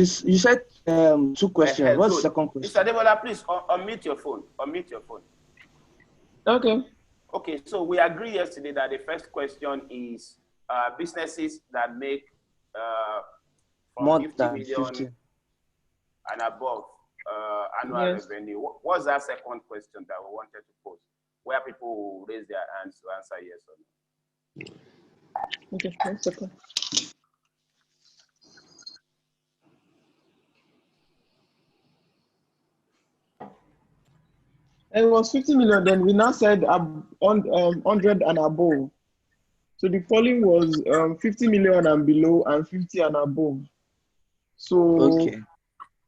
You said two questions. What's the second question? Mr. Debola, please unmute your phone. Unmute your phone. Okay. Okay, so we agreed yesterday that the first question is businesses that make from More 50 than million 50 and above annual revenue. What's that second question that we wanted to pose, where people will raise their hands to answer yes or no? Okay, 1 second. It was 50 million, then we now said 100 and above. So the following was 50 million and below and 50 and above. So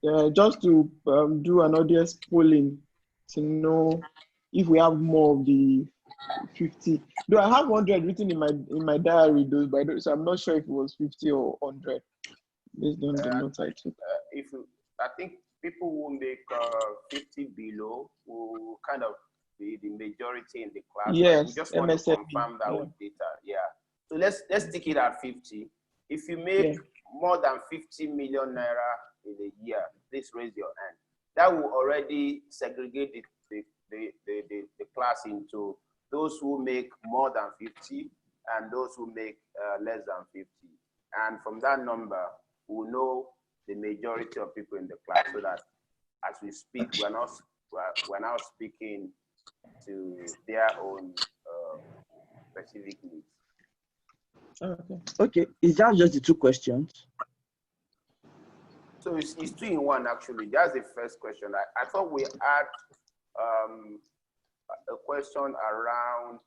Okay. Just to do an audience polling to know if we have more of the 50. Though I have 100 written in my diary, though, by the way, so I'm not sure if it was 50 or 100 based on the notes I took. I think people who make 50 below will kind of be the majority in the class. Yes, we just want MSMES, to confirm that with data. Yeah. So let's stick it at 50. If you make more than 50 million naira in a year, please raise your hand. That will already segregate the class into those who make more than 50 and those who make less than 50. And from that number, we'll know the majority of people in the class, so that as we speak, we're now speaking to their own specific needs. Okay, is that just the two questions? So it's 2 in 1 actually. That's the first question. I thought we had a question around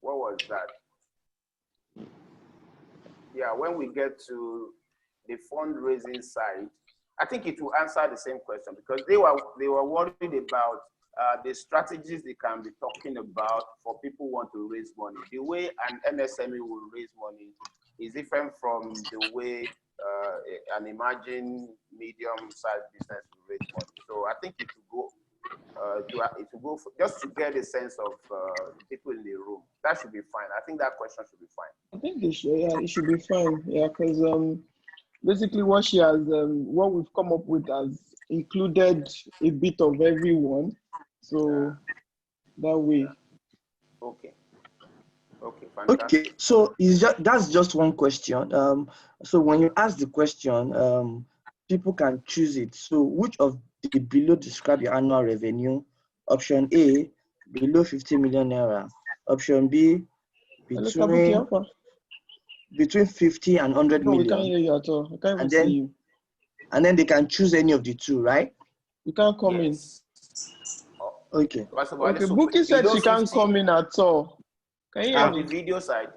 what was that? Yeah, when we get to the fundraising side, I think it will answer the same question, because they were worried about the strategies they can be talking about for people who want to raise money. The way an MSME will raise money is different from the way an emerging medium-sized business will raise money. So I think it will go just to get a sense of people in the room. That should be fine. I think that question should be fine. I think it should be fine. Yeah, because basically what she has, what we've come up with has included a bit of everyone. So that way. Okay. Okay, fantastic. Okay, so that's just one question. So when you ask the question, people can choose it. So which of the below describe your annual revenue? Option A, below 50 million naira. Option B, between 50 and 100 million. No, we can't hear you at all. I can't even see you. And then they can choose any of the two, right? You can't come in. Okay. Okay, Buki said she can't come in at all. Can you hear me? The video side.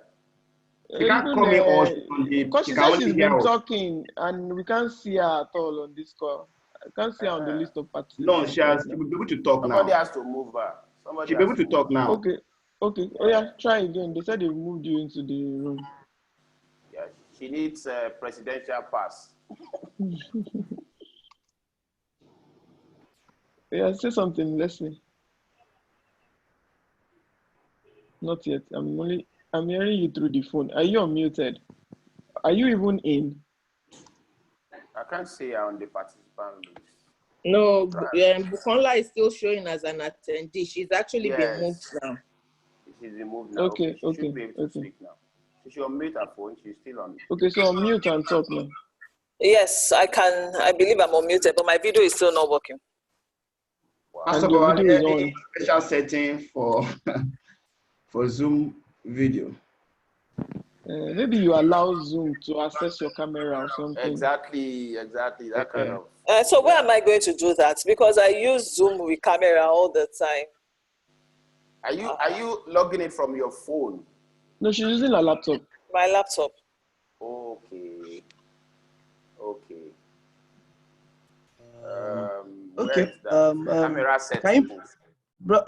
She can't come in on the. Because she said she's been talking and we can't see her at all on this call. I can't see her on the list of participants. No, she will be able to talk now. Somebody has to move her. She'll be able to talk now. Okay. Okay. Oh yeah, try again. They said they moved you into the room. Yeah, she needs a presidential pass. Yeah, say something. Let's see. Not yet. I'm hearing you through the phone. Are you unmuted? Are you even in? I can't see her on the participant list. No, Bukola is still showing as an attendee. She's actually been moved now. She's been moved now. Okay, she should be able to speak now. She should unmute her phone. She's still on. Okay, so unmute and talk now. Yes, I can. I believe I'm unmuted, but my video is still not working. First of all, any special setting for Zoom video? Maybe you allow Zoom to access your camera or something. Exactly. That kind of. So where am I going to do that? Because I use Zoom with camera all the time. Are you logging it from your phone? No, she's using a laptop. My laptop. Okay. Okay. Camera settings. Bro,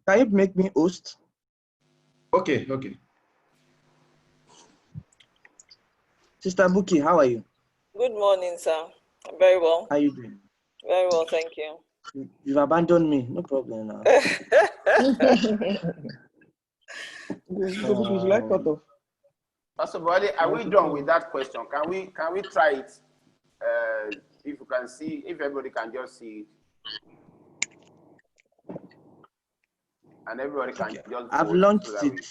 can you make me host? Okay. Sister Buki, how are you? Good morning, sir. I'm very well. How are you doing? Very well, thank you. You've abandoned me. No problem now. First of all, are we done with that question? Can we try it? If you can see, if everybody can just see it, and everybody can just. I've launched it.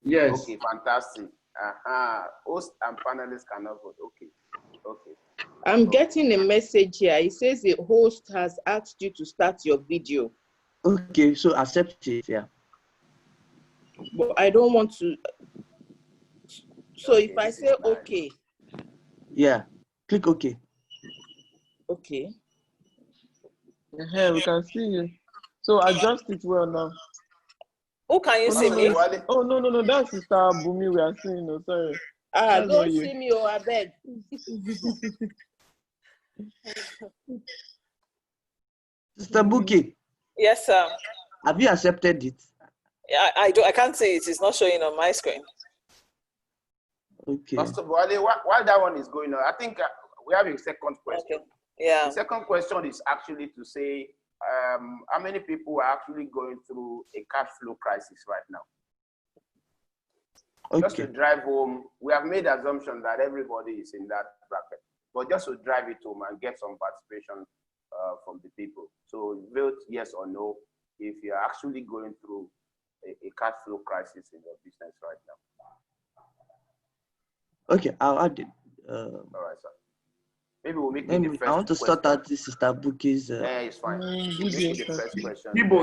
Yes. Okay, fantastic. Host and panelists cannot vote. Okay. I'm getting a message here. It says the host has asked you to start your video. Okay, so accept it, yeah. But I don't want to. So if I say okay. Yeah, click OK. Okay. We can see you. So adjust it well now. Who can you see me? Oh, no, that's Sister Bumi we are seeing. No, sorry. Don't see me, I beg. Sister Buki. Yes, sir. Have you accepted it? Yeah, I do. I can't see it. It's not showing on my screen. Okay. First of all, while that one is going on, I think we have a second question. Okay. Yeah. The second question is actually to say, how many people are actually going through a cash flow crisis right now? Okay. Just to drive home, we have made the assumption that everybody is in that bracket, but just to drive it home and get some participation from the people. So vote yes or no if you're actually going through a cash flow crisis in your business right now. Okay, I'll add it. All right, sir. Maybe we'll make it Maybe the first I want to sort out this Sister Buki's. Yeah, it's fine. We'll make it the first question. People,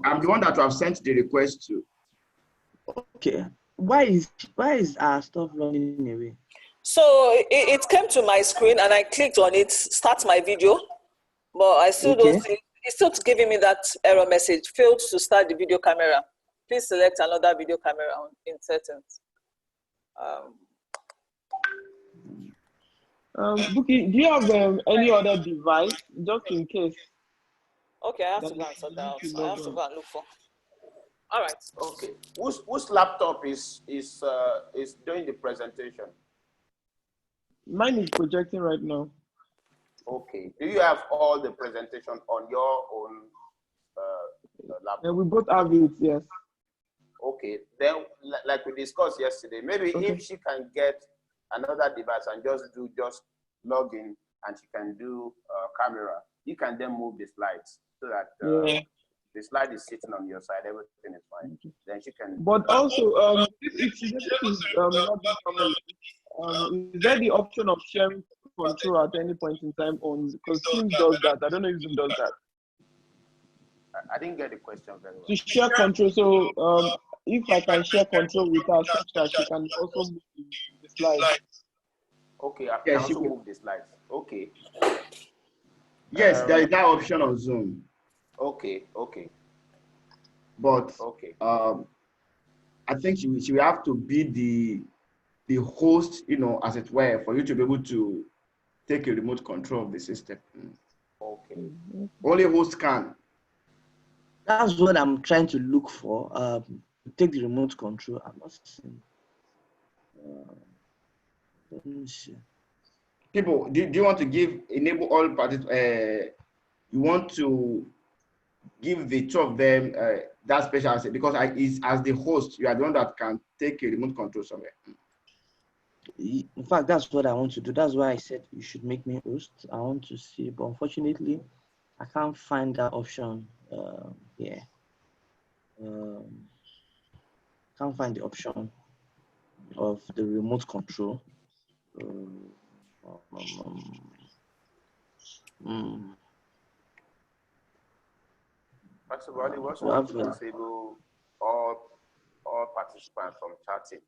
I'm the one that you have sent the request to. Okay. Why is our stuff running away? So it came to my screen and I clicked on it, start my video, but I still don't see, it's still giving me that error message, failed to start the video camera. Please select another video camera in settings. Buki, do you have any other device, just in case? Okay, I have to go and sort that out. I have to go and look for. All right. Okay. Whose laptop is doing the presentation? Mine is projecting right now. Okay. Do you have all the presentation on your own laptop? Yeah, we both have it, yes. Okay. Then, like we discussed yesterday, maybe if she can get another device and just log in and she can do camera, you can then move the slides so that the slide is sitting on your side, everything is fine. Then she can. But also, if she is not is there the option of sharing control at any point in time on, because Teams does that? I don't know if Zoom does that. I didn't get the question very well. To share control, so if I can share control with her such that she can also move the slides. Okay, I can also move the slides. Okay. Yes, there is that option on Zoom. Okay. But I think she will have to be the host, as it were, for you to be able to take a remote control of the system. Okay. Only host can. That's what I'm trying to look for. To take the remote control. I'm not seeing. Let me see. People, do you want to enable all parties? You want to give the two of them that special asset, because as the host, you are the one that can take a remote control somewhere. In fact, that's what I want to do. That's why I said you should make me host. I want to see, but unfortunately, I can't find that option here. Can't find the option of the remote control. First of all, we also want to disable all participants from chatting.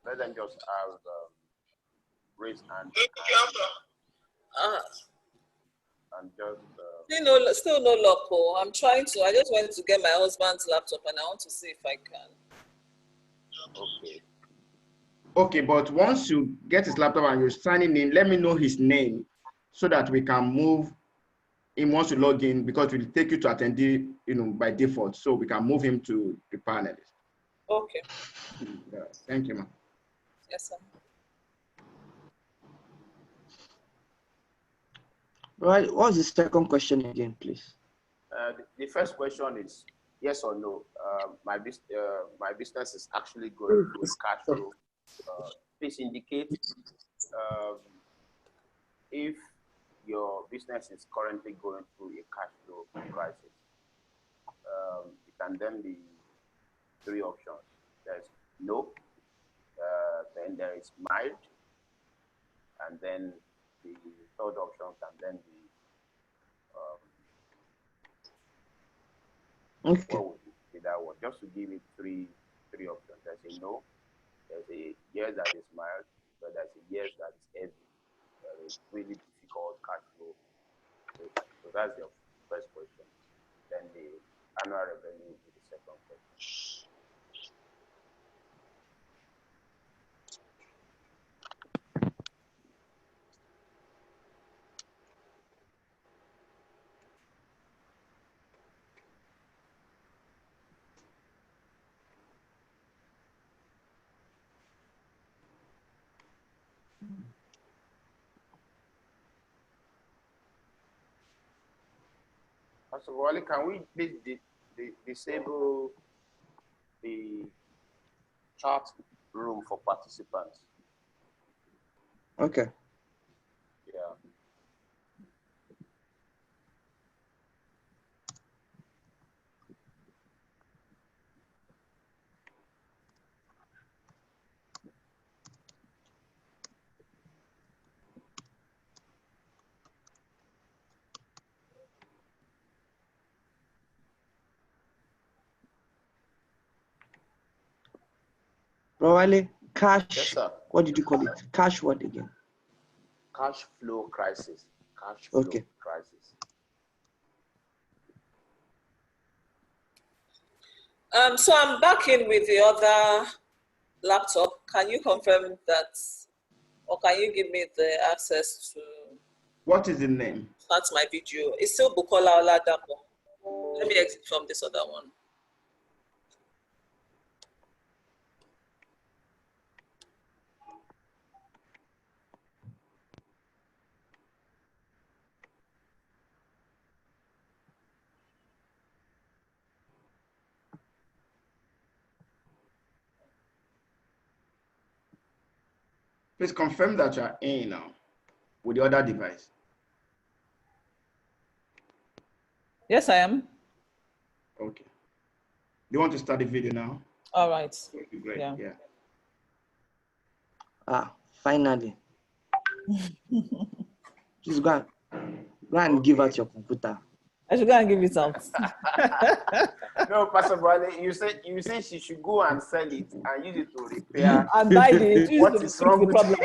Let them just have raise hand. And just still no luck. I just went to get my husband's laptop and I want to see if I can. Okay, but once you get his laptop and you're signing in, let me know his name so that we can move him once you log in, because we'll take you to attendee, by default, so we can move him to the panelist. Okay. Thank you, ma'am. Yes, sir. Right. What's the second question again, please? The first question is yes or no. My business is actually going through cash flow please indicate if your business is currently going through a cash flow crisis. It can then be 3 options. There's no, then there is mild, and then the third option can then be okay. what would be that one? Just to give it three options. There's a no, there's a yes that is mild, but there's a yes that is heavy. There is really difficult cash flow. So that's your first question. Then the annual revenue will be the second question. First of all, can we please disable the chat room for participants? Okay. Yeah. Probably cash. Yes, sir. What did you call it? Cash what again? Cash flow crisis. Cash flow Okay. crisis. So I'm back in with the other laptop. Can you confirm that, or can you give me the access to What is the name? start my video? It's still Bukola Oladapo. Let me exit from this other one. Please confirm that you are in now with the other device. Yes, I am. Okay. Do you want to start the video now? All right. Okay, great. Yeah. Yeah. Ah, finally. Please go and give out your computer. I should go and give it out. No, Pastor Wale, you said she should go and sell it and use it to repair. And buy the What is wrong the with problem.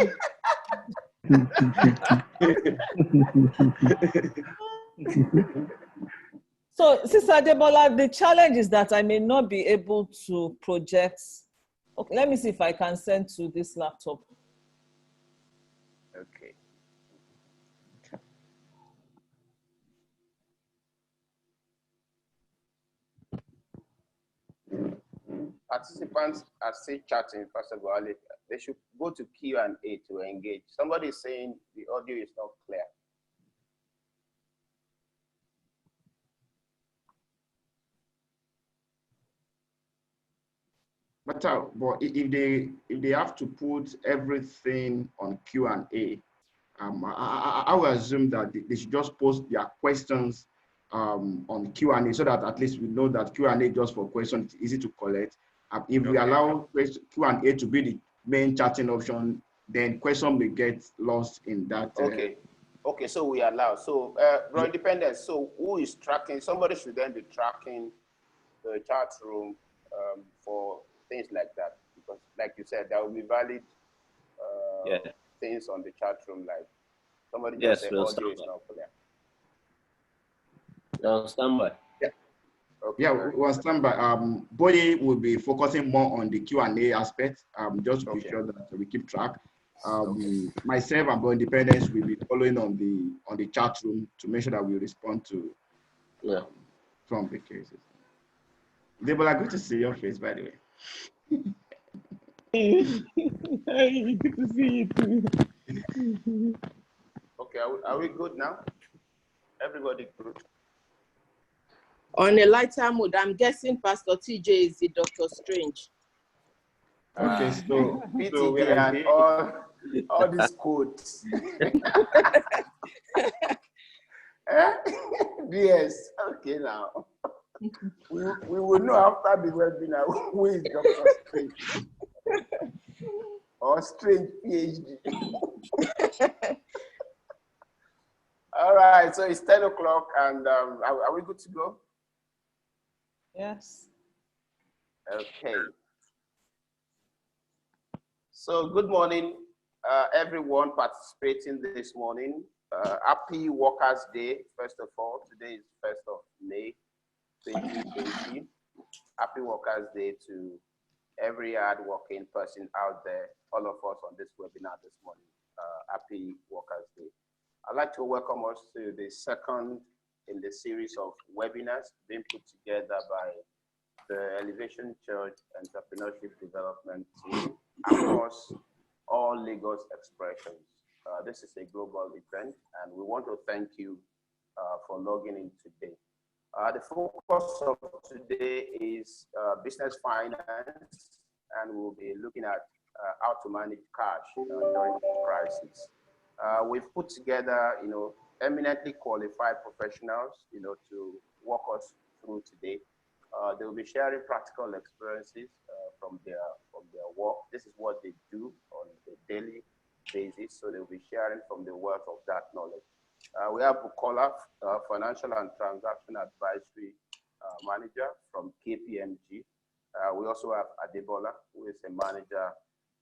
So, Sister Debola, the challenge is that I may not be able to project. Okay, let me see if I can send to this laptop. Okay. Participants are still chatting, Pastor Wale. They should go to Q&A to engage. Somebody is saying the audio is not clear. But if they have to put everything on Q&A, I will assume that they should just post their questions on Q&A so that at least we know that Q&A just for questions is easy to collect. If we allow Q&A to be the main chatting option, then question may get lost in that. Okay. Okay, so we allow. So, Raw Independence, so who is tracking? Somebody should then be tracking the chat room for things like that. Because, like you said, there will be valid things on the chat room, like somebody just said audio is not clear. No, standby. Yeah. Okay, Yeah, we'll stand by. Body will be focusing more on the Q&A aspect, just to be sure that we keep track. Myself and Body Independence will be following on the chat room to make sure that we respond to some of the cases. Debola, good to see your face, by the way. Hey, good to see you too. Okay, are we good now? Everybody good? On a lighter mood, I'm guessing Pastor TJ is the Doctor Strange. Okay, so we PTD are and here. all these codes. Yes, okay now. We will know after the webinar who is Dr. Strange or Strange PhD. All right, so it's 10 o'clock and are we good to go? Yes. Okay. So good morning, everyone participating this morning. Happy Workers' Day, first of all. Today is 1st of May, 2020. Happy Workers' Day to every hard-working person out there, all of us on this webinar this morning. Happy Workers' Day. I'd like to welcome us to the second in the series of webinars being put together by the Elevation Church Entrepreneurship Development Team across all Lagos expressions. This is a global event, and we want to thank you for logging in today. The focus of today is business finance, and we'll be looking at how to manage cash during crisis. We've put together, eminently qualified professionals, to walk us through today. They will be sharing practical experiences from their work. This is what they do on a daily basis, so they will be sharing from the wealth of that knowledge. We have Bukola, Financial and Transaction Advisory Manager from KPMG. We also have Adebola, who is a manager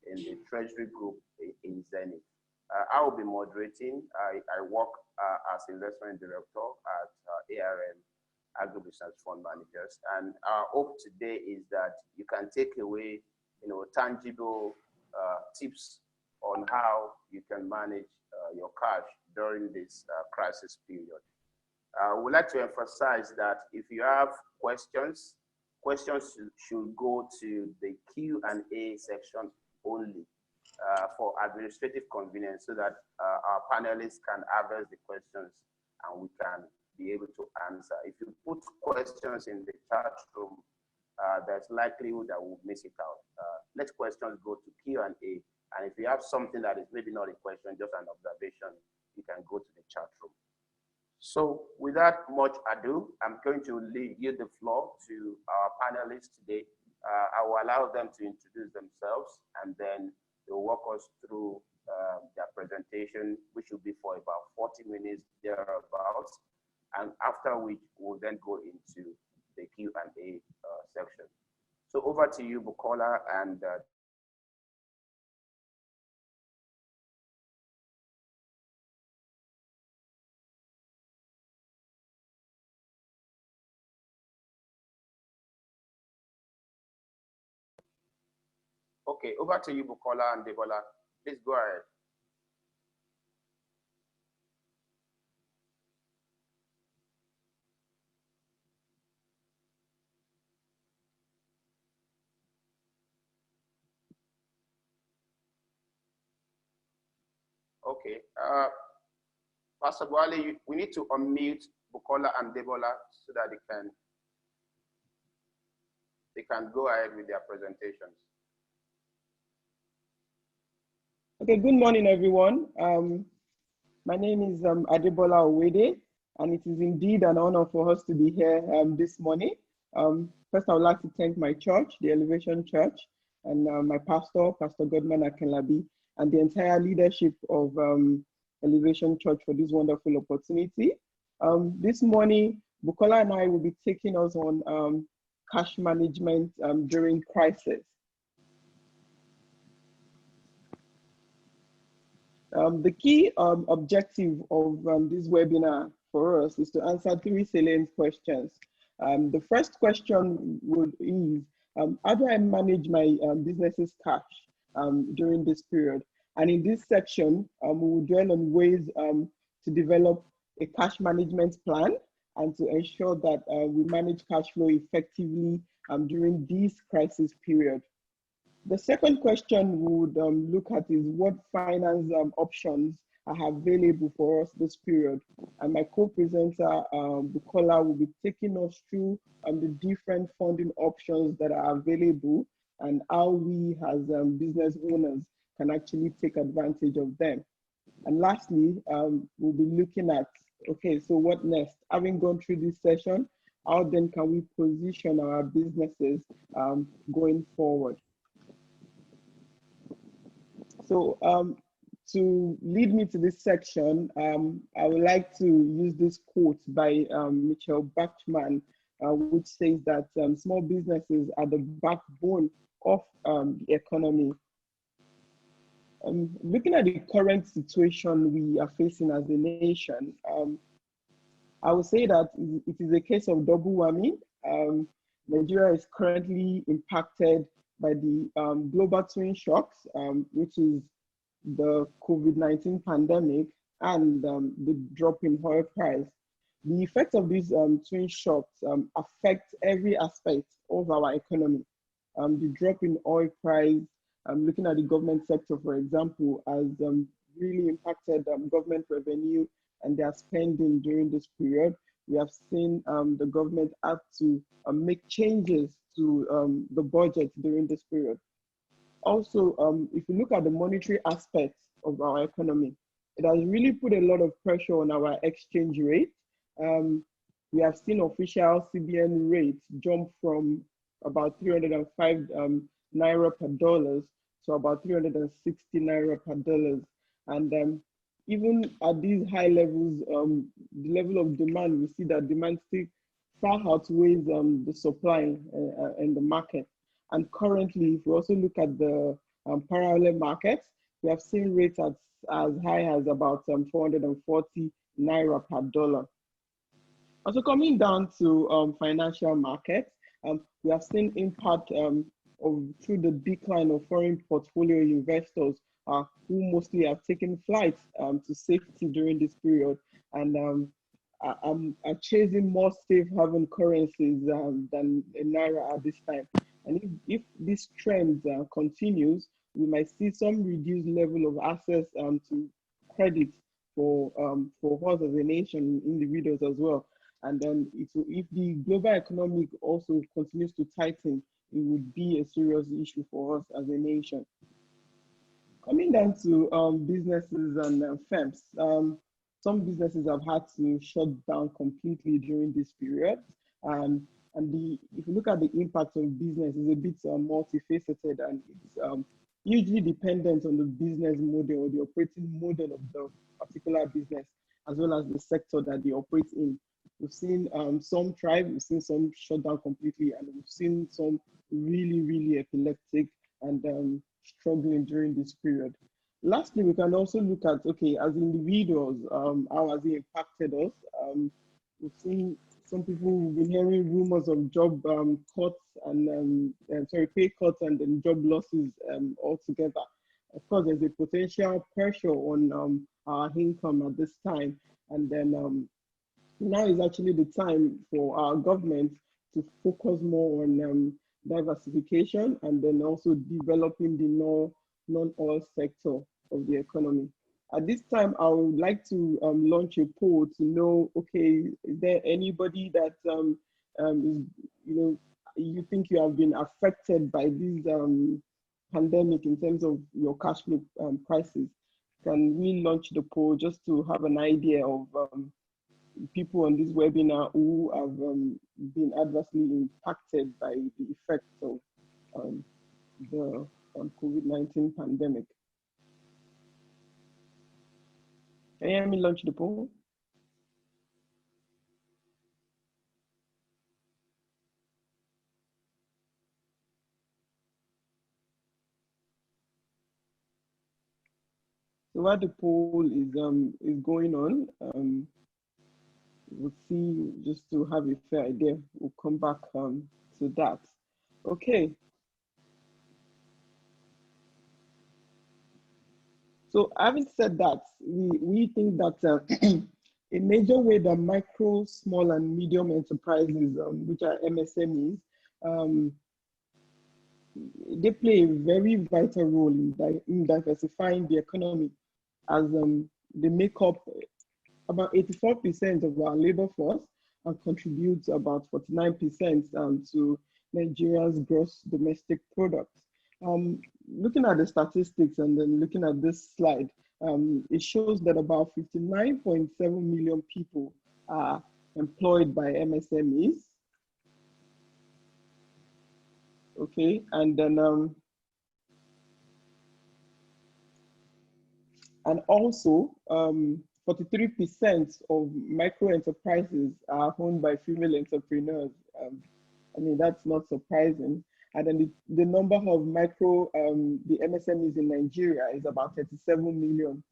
in the Treasury Group in Zenith. I will be moderating. I work as Investment Director at ARM, Agribusiness Fund Managers. And our hope today is that you can take away, tangible tips on how you can manage your cash during this crisis period. We'd like to emphasize that if you have questions should go to the Q&A section only for administrative convenience, so that our panelists can address the questions and we can be able to answer. If you put questions in the chat room, there's likelihood that we'll miss it out. Let questions go to Q&A, and if you have something that is maybe not a question, just an observation, you can go to the chat room. So without much ado, I'm going to yield the floor to our panelists today. I will allow them to introduce themselves, and then they'll walk us through their presentation, which will be for about 40 minutes thereabouts. And after which we'll then go into the Q&A section. So over to you, Bukola, and okay, over to you, Bukola and Debola. Please go ahead. Okay, Pastor Boale, we need to unmute Bukola and Debola so that they can go ahead with their presentations. Okay, good morning, everyone. My name is Adebola Owede, and it is indeed an honor for us to be here this morning. First, I would like to thank my church, the Elevation Church, and my pastor, Pastor Godman Akinlabi, and the entire leadership of Elevation Church for this wonderful opportunity. This morning, Bukola and I will be taking us on cash management during crisis. The key objective of this webinar for us is to answer 3 salient questions. The first question is, how do I manage my business's cash during this period? And in this section, we will dwell on ways to develop a cash management plan and to ensure that we manage cash flow effectively during this crisis period. The second question we would look at is what finance options are available for us this period. And my co-presenter, Bukola, will be taking us through the different funding options that are available and how we as business owners can actually take advantage of them. And lastly, we'll be looking at, okay, so what next? Having gone through this session, how then can we position our businesses going forward? So to lead me to this section, I would like to use this quote by Michelle Bachmann, which says that small businesses are the backbone of the economy. Looking at the current situation we are facing as a nation, I would say that it is a case of double whammy. Nigeria is currently impacted by the global twin shocks, which is the COVID-19 pandemic and the drop in oil price. The effects of these twin shocks affect every aspect of our economy. The drop in oil price, looking at the government sector, for example, has really impacted government revenue and their spending during this period. We have seen the government have to make changes to the budget during this period. Also, if you look at the monetary aspects of our economy, it has really put a lot of pressure on our exchange rate. We have seen official CBN rates jump from about 305 naira per dollars to about 360 naira per dollars. And even at these high levels, the level of demand, we see that demand still far outweighs the supply in the market. And currently, if we also look at the parallel markets, we have seen rates as high as about 440 naira per dollar. Also coming down to financial markets, we have seen impact through the decline of foreign portfolio investors who mostly have taken flights to safety during this period and are chasing more safe haven currencies than naira at this time. And if this trend continues, we might see some reduced level of access to credit for us as a nation, individuals as well. And then if the global economic also continues to tighten, it would be a serious issue for us as a nation. Coming down to businesses and firms, some businesses have had to shut down completely during this period. And if you look at the impact of business, it's a bit multifaceted, and it's hugely dependent on the business model or the operating model of the particular business, as well as the sector that they operate in. We've seen some thrive, we've seen some shut down completely, and we've seen some really, really epileptic and struggling during this period. Lastly, we can also look at, okay, as individuals, how has it impacted us? We've seen some people, we've been hearing rumors of job cuts and, pay cuts and then job losses altogether. Of course, there's a potential pressure on our income at this time. And then now is actually the time for our government to focus more on diversification and then also developing the non-oil sector of the economy. At this time, I would like to launch a poll to know, okay, is there anybody that is, you think you have been affected by this pandemic in terms of your cash flow crisis? Can we launch the poll just to have an idea of people on this webinar who have been adversely impacted by the effects of the COVID-19 pandemic? Can you hear me launch the poll? So while the poll is going on, we'll see, just to have a fair idea, we'll come back to that. Okay. So having said that, we think that a major way that micro, small, and medium enterprises, which are MSMEs, they play a very vital role in diversifying the economy, as they make up about 84% of our labor force and contribute about 49% to Nigeria's gross domestic product. Looking at the statistics and then looking at this slide, it shows that about 59.7 million people are employed by MSMEs. Okay, and then and also 43% of micro enterprises are owned by female entrepreneurs. I mean, that's not surprising. And then the number of the MSMEs in Nigeria is about 37 million.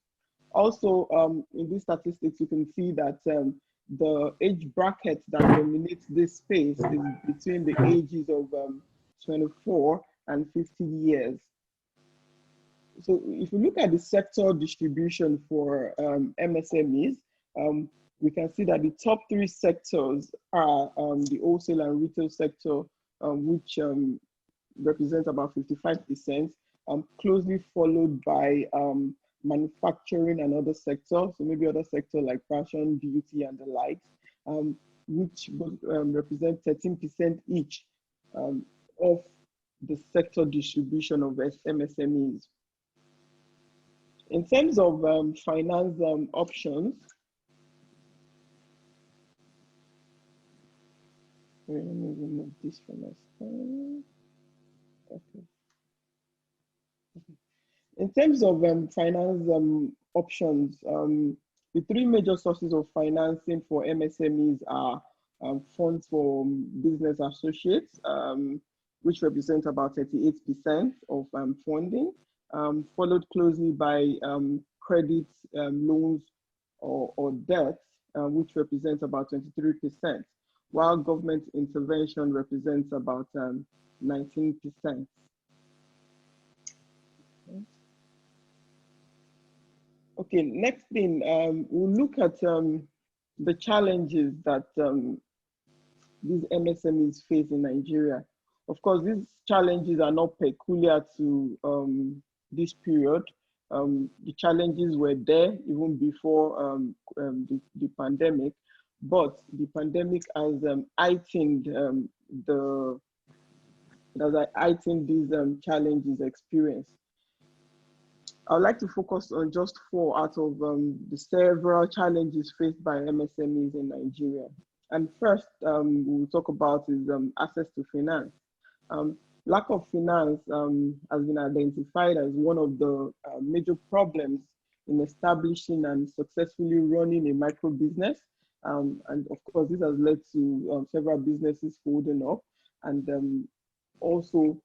Also, in these statistics, you can see that the age bracket that dominates this space is between the ages of 24 and 50 years. So if you look at the sector distribution for MSMEs, we can see that the top three sectors are the wholesale and retail sector, which represents about 55%, closely followed by manufacturing and other sectors, so maybe other sectors like fashion, beauty, and the likes, which represent 13% each of the sector distribution of MSMEs. In terms of finance options, let me remove this from my screen. Okay. In terms of finance options, the three major sources of financing for MSMEs are funds for business associates, which represent about 38% of funding, followed closely by credit, loans, or debt, which represents about 23%, while government intervention represents about 19%. Okay, next thing, we'll look at the challenges that these MSMEs face in Nigeria. Of course, these challenges are not peculiar to this period. The challenges were there even before the pandemic, but the pandemic has heightened these challenges experienced. I would like to focus on just 4 out of the several challenges faced by MSMEs in Nigeria. And first, we'll talk about is access to finance. Lack of finance has been identified as one of the major problems in establishing and successfully running a micro business. And of course, this has led to several businesses folding up, and also,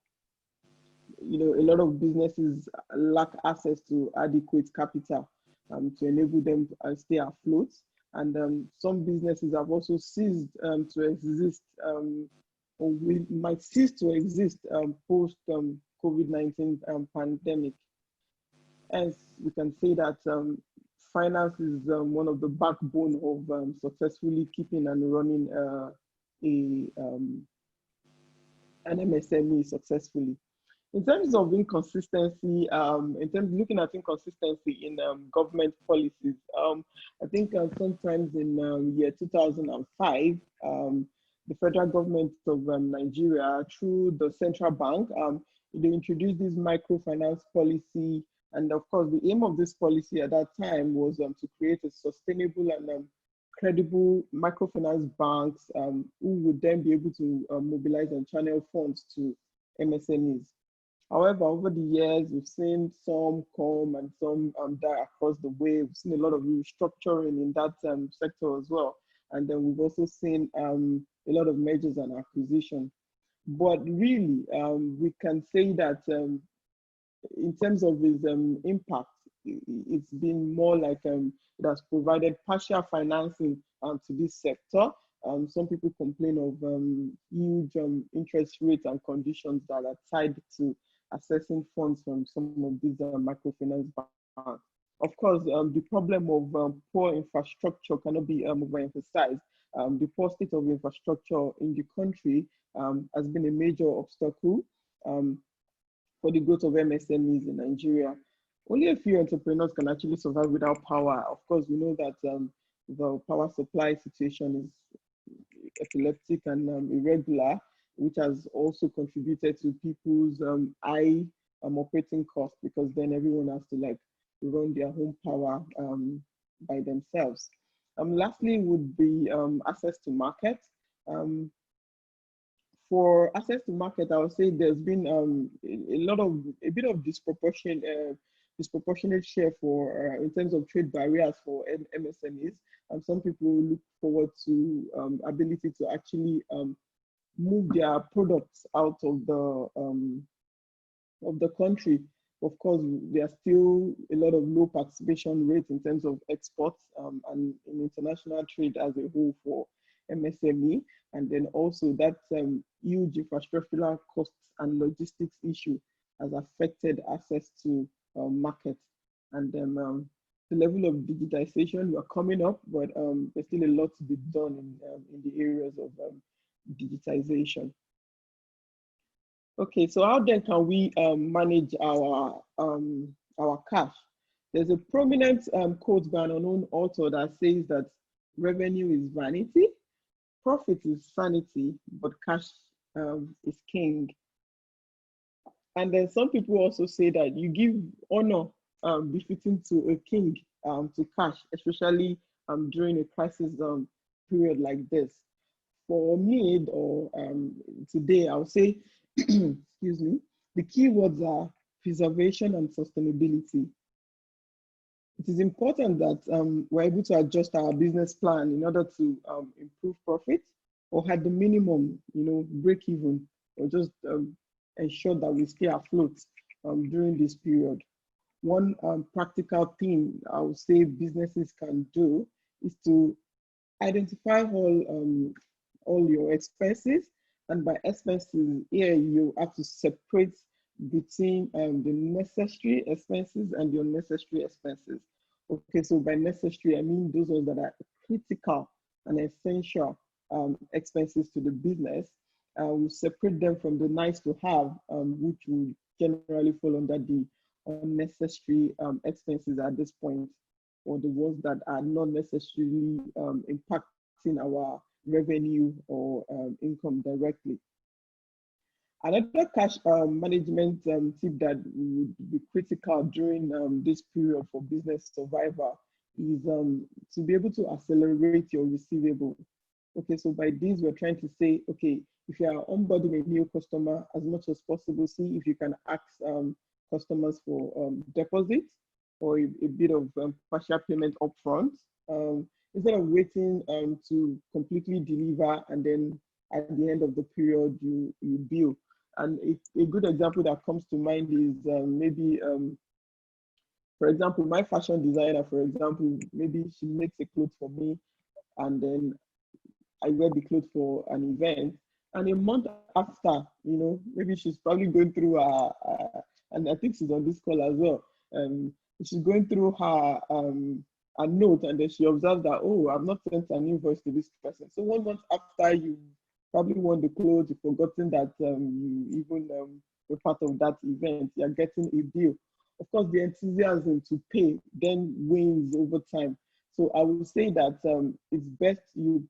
you know, a lot of businesses lack access to adequate capital to enable them to stay afloat. And some businesses have also ceased to exist, or might cease to exist post COVID-19 pandemic. As we can say that finance is one of the backbone of successfully keeping and running an MSME successfully. In terms of inconsistency, in terms of looking at inconsistency in government policies, I think sometimes in year 2005, the federal government of Nigeria, through the central bank, they introduced this microfinance policy. And of course, the aim of this policy at that time was to create a sustainable and credible microfinance banks who would then be able to mobilize and channel funds to MSMEs. However, over the years, we've seen some come and some die across the way. We've seen a lot of restructuring in that sector as well. And then we've also seen a lot of mergers and acquisition. But really, we can say that in terms of its impact, it's been more like it has provided partial financing to this sector. Some people complain of huge interest rates and conditions that are tied to accessing funds from some of these microfinance banks. Of course, the problem of poor infrastructure cannot be overemphasized. The poor state of infrastructure in the country has been a major obstacle for the growth of MSMEs in Nigeria. Only a few entrepreneurs can actually survive without power. Of course, we know that the power supply situation is epileptic and irregular. which has also contributed to people's high operating costs, because then everyone has to like run their home power by themselves. Lastly would be access to market. For access to market, I would say there's been a bit of disproportionate share for in terms of trade barriers for MSMEs, and some people look forward to ability to actually move their products out of the country. Of course, there are still a lot of low participation rates in terms of exports and in international trade as a whole for MSME. And then also that huge infrastructural costs and logistics issue has affected access to markets. And then the level of digitization, we're coming up, but there's still a lot to be done in the areas of digitization. Okay, so how then can we manage our cash? There's a prominent quote by an unknown author that says that revenue is vanity, profit is sanity, but cash is king. And then some people also say that you give honor befitting to a king to cash, especially during a crisis period like this. For me, or today, I'll say, excuse me, the key words are preservation and sustainability. It is important that we're able to adjust our business plan in order to improve profit, or at the minimum, break even, or just ensure that we stay afloat during this period. One practical thing I would say businesses can do is to identify all your expenses, and by expenses here you have to separate between the necessary expenses and the unnecessary expenses. Okay, so by necessary I mean those ones that are critical and essential expenses to the business. We separate them from the nice to have, which will generally fall under the unnecessary expenses at this point, or the ones that are not necessarily impacting our revenue or income directly. Another cash management tip that would be critical during this period for business survival is to be able to accelerate your receivable. Okay, so by this, we're trying to say, okay, if you are onboarding a new customer, as much as possible, see if you can ask customers for deposits or a bit of partial payment upfront, instead of waiting to completely deliver and then at the end of the period you bill. And a good example that comes to mind is maybe, for example, my fashion designer, for example, maybe she makes a clothes for me, and then I wear the clothes for an event, and a month after, maybe she's probably going through and I think she's on this call as well. She's going through her a note, and then she observes that, oh, I've not sent an invoice to this person. So 1 month after you probably won the clothes, you've forgotten that you even were part of that event, you're getting a bill. Of course, the enthusiasm to pay then wanes over time. So I would say that it's best you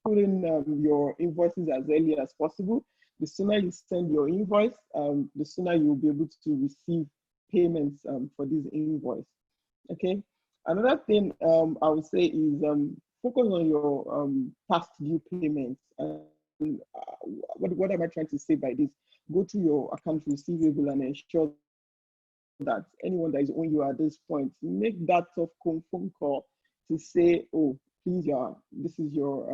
put in your invoices as early as possible. The sooner you send your invoice, the sooner you'll be able to receive payments for this invoice. Okay. Another thing I would say is focus on your past due payments. What am I trying to say by this? Go to your account receivable and ensure that anyone that is owing you at this point, make that tough phone call to say, oh, please, this is your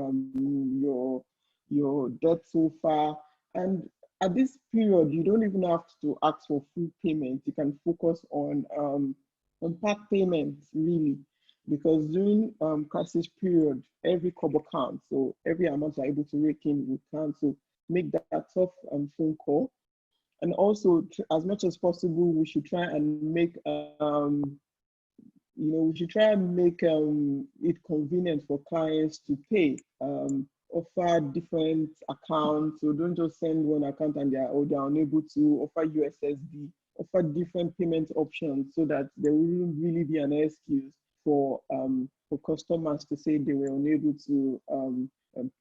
debt so far. And at this period, you don't even have to ask for full payment. You can focus on part payments, really, because during crisis period, every kobo counts. So every amount you're able to rake in will count. So make that tough phone call. And also, as much as possible, we should try and make it convenient for clients to pay. Offer different accounts, so don't just send one account and they're unable to. Offer USSD, offer different payment options so that there wouldn't really be an excuse for customers to say they were unable to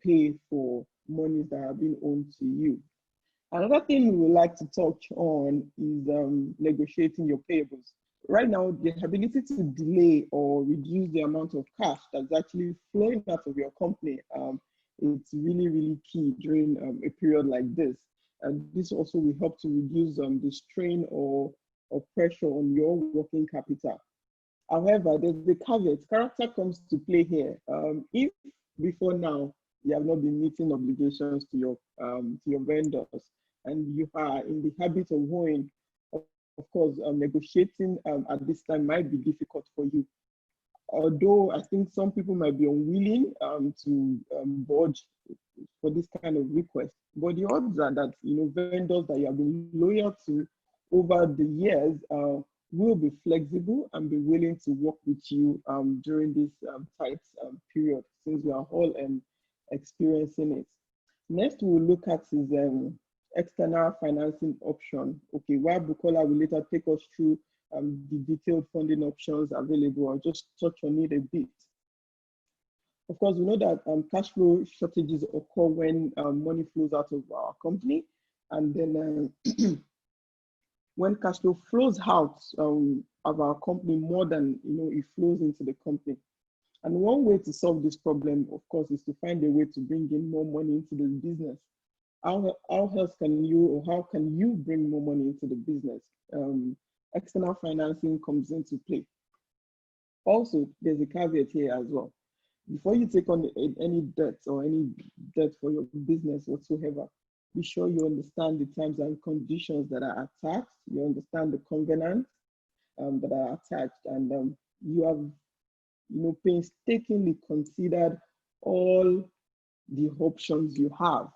pay for monies that have been owed to you. Another thing we would like to touch on is negotiating your payables. Right now, the ability to delay or reduce the amount of cash that's actually flowing out of your company, it's really, really key during a period like this. And this also will help to reduce the strain or pressure on your working capital. However, there's the caveat. Character comes to play here. If before now you have not been meeting obligations to your vendors, and you are in the habit of owing, of course, negotiating at this time might be difficult for you. Although I think some people might be unwilling to budge for this kind of request, but the odds are that vendors that you have been loyal to over the years will be flexible and be willing to work with you during this tight period, since we are all experiencing it. Next, we'll look at is external financing option. Okay, while Bukola will later take us through the detailed funding options available, I'll just touch on it a bit. Of course, we know that cash flow shortages occur when money flows out of our company, and then when cash flow flows out of our company more than it flows into the company. And one way to solve this problem, of course, is to find a way to bring in more money into the business. How else can you, or how can you bring more money into the business? External financing comes into play. Also, there's a caveat here as well. Before you take on any debt or any debt for your business whatsoever, be sure you understand the terms and conditions that are attached. You understand the covenants that are attached, and you have painstakingly considered all the options you have,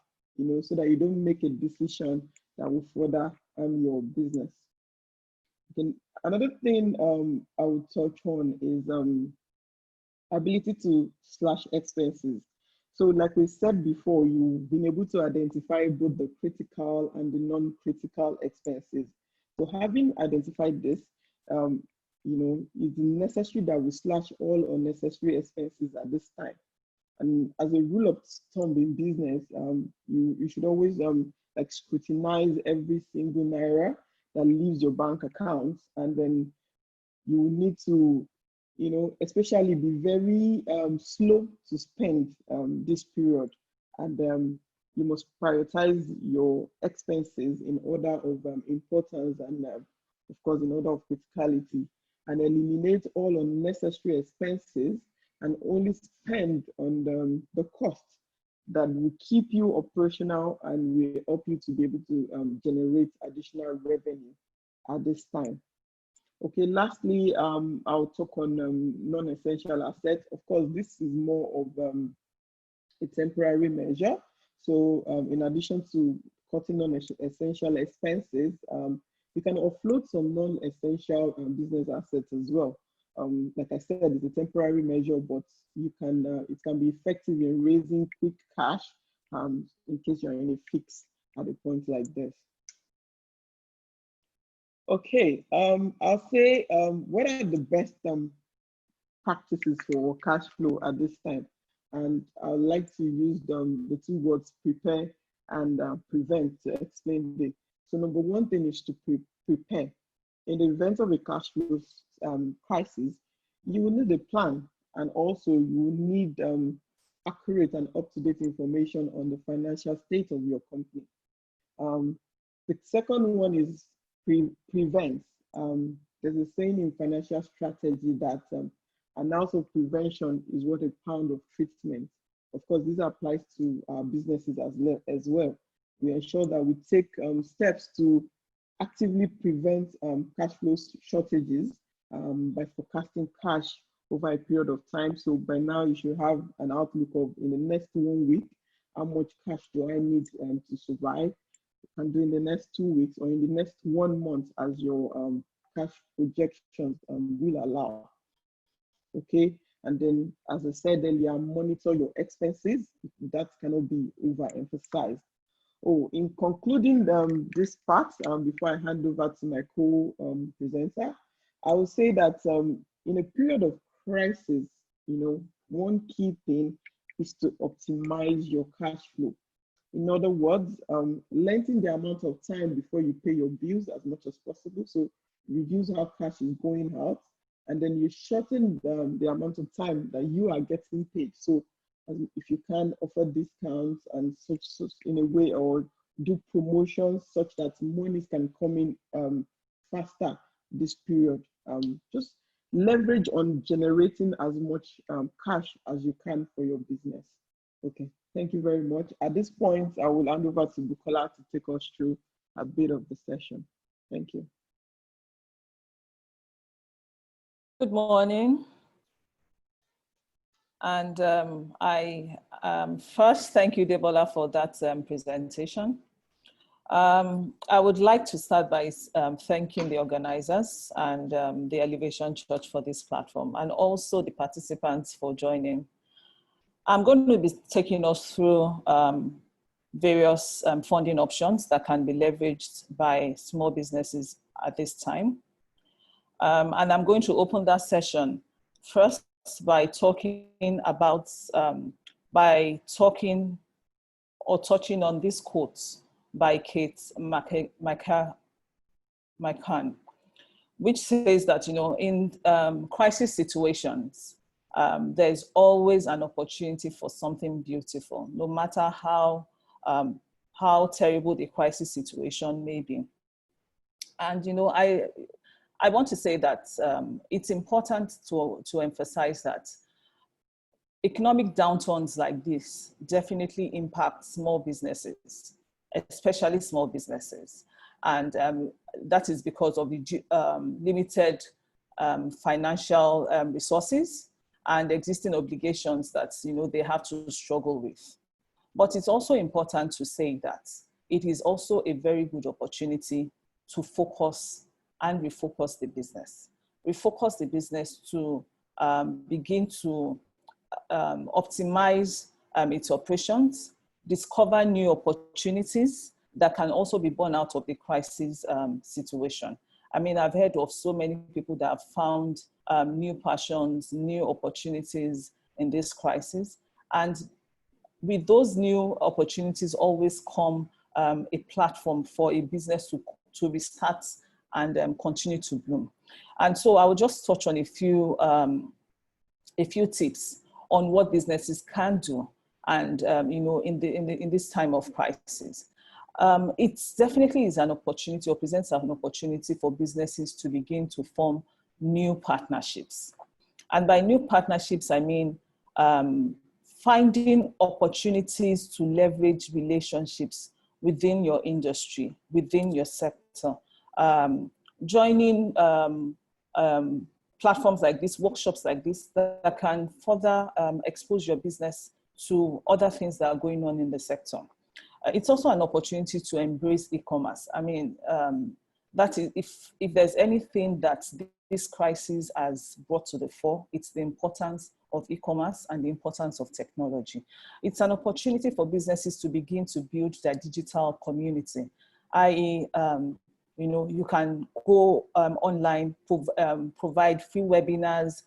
so that you don't make a decision that will further harm your business. Okay. Another thing I would touch on is ability to slash expenses. So like we said before, you've been able to identify both the critical and the non-critical expenses. So having identified this, it's necessary that we slash all unnecessary expenses at this time. And as a rule of thumb in business, you should always scrutinize every single naira that leaves your bank account, and then you need to, especially be very slow to spend this period, and you must prioritize your expenses in order of importance and, of course, in order of criticality, and eliminate all unnecessary expenses and only spend on the costs that will keep you operational and will help you to be able to generate additional revenue at this time. Okay, lastly, I'll talk on non-essential assets. Of course, this is more of a temporary measure. So in addition to cutting non-essential expenses, you can offload some non-essential business assets as well. Like I said, it's a temporary measure, but it can be effective in raising quick cash in case you're in a fix at a point like this. Okay, I'll say what are the best practices for cash flow at this time? And I'd like to use the two words prepare and prevent to explain this. So number one thing is to prepare. In the event of a cash flow crisis, you will need a plan, and also you will need accurate and up-to-date information on the financial state of your company. The second one is prevent. There's a saying in financial strategy that an ounce of prevention is worth a pound of treatment. Of course, this applies to our businesses as well. We ensure that we take steps to actively prevent cash flow shortages by forecasting cash over a period of time. So by now you should have an outlook of, in the next 1 week, how much cash do I need to survive, and do in the next 2 weeks or in the next 1 month as your cash projections will allow. Okay, and then as I said earlier, monitor your expenses. That cannot be overemphasized. Oh, in concluding this part, before I hand over to my co-presenter, I will say that in a period of crisis, one key thing is to optimize your cash flow. In other words, lengthen the amount of time before you pay your bills as much as possible. So reduce how cash is going out, and then you shorten the amount of time that you are getting paid. So if you can offer discounts and such in a way, or do promotions such that monies can come in faster this period. Just leverage on generating as much cash as you can for your business. Okay, thank you very much. At this point, I will hand over to Bukola to take us through a bit of the session. Thank you. Good morning. And I first thank you, Debola, for that presentation. I would like to start by thanking the organizers and the Elevation Church for this platform, and also the participants for joining. I'm going to be taking us through various funding options that can be leveraged by small businesses at this time. And I'm going to open that session first by talking about, touching on this quote by Kate McCann, which says that, in crisis situations, there's always an opportunity for something beautiful, no matter how terrible the crisis situation may be. And, I want to say that it's important to emphasize that economic downturns like this definitely impact small businesses, especially small businesses. And that is because of the limited financial resources and existing obligations that they have to struggle with. But it's also important to say that it is also a very good opportunity to focus and refocus the business. Refocus the business to begin to optimize its operations, discover new opportunities that can also be born out of the crisis situation. I mean, I've heard of so many people that have found new passions, new opportunities in this crisis. And with those new opportunities always come a platform for a business to restart and continue to bloom. And so I will just touch on a few tips on what businesses can do, and in this time of crisis. It definitely is an opportunity, or presents an opportunity for businesses to begin to form new partnerships. And by new partnerships, I mean finding opportunities to leverage relationships within your industry, within your sector. Joining platforms like this, workshops like this, that can further expose your business to other things that are going on in the sector. It's also an opportunity to embrace e-commerce. I mean, that is, if there's anything that this crisis has brought to the fore, it's the importance of e-commerce and the importance of technology. It's an opportunity for businesses to begin to build their digital community, i.e., you can go online, provide free webinars,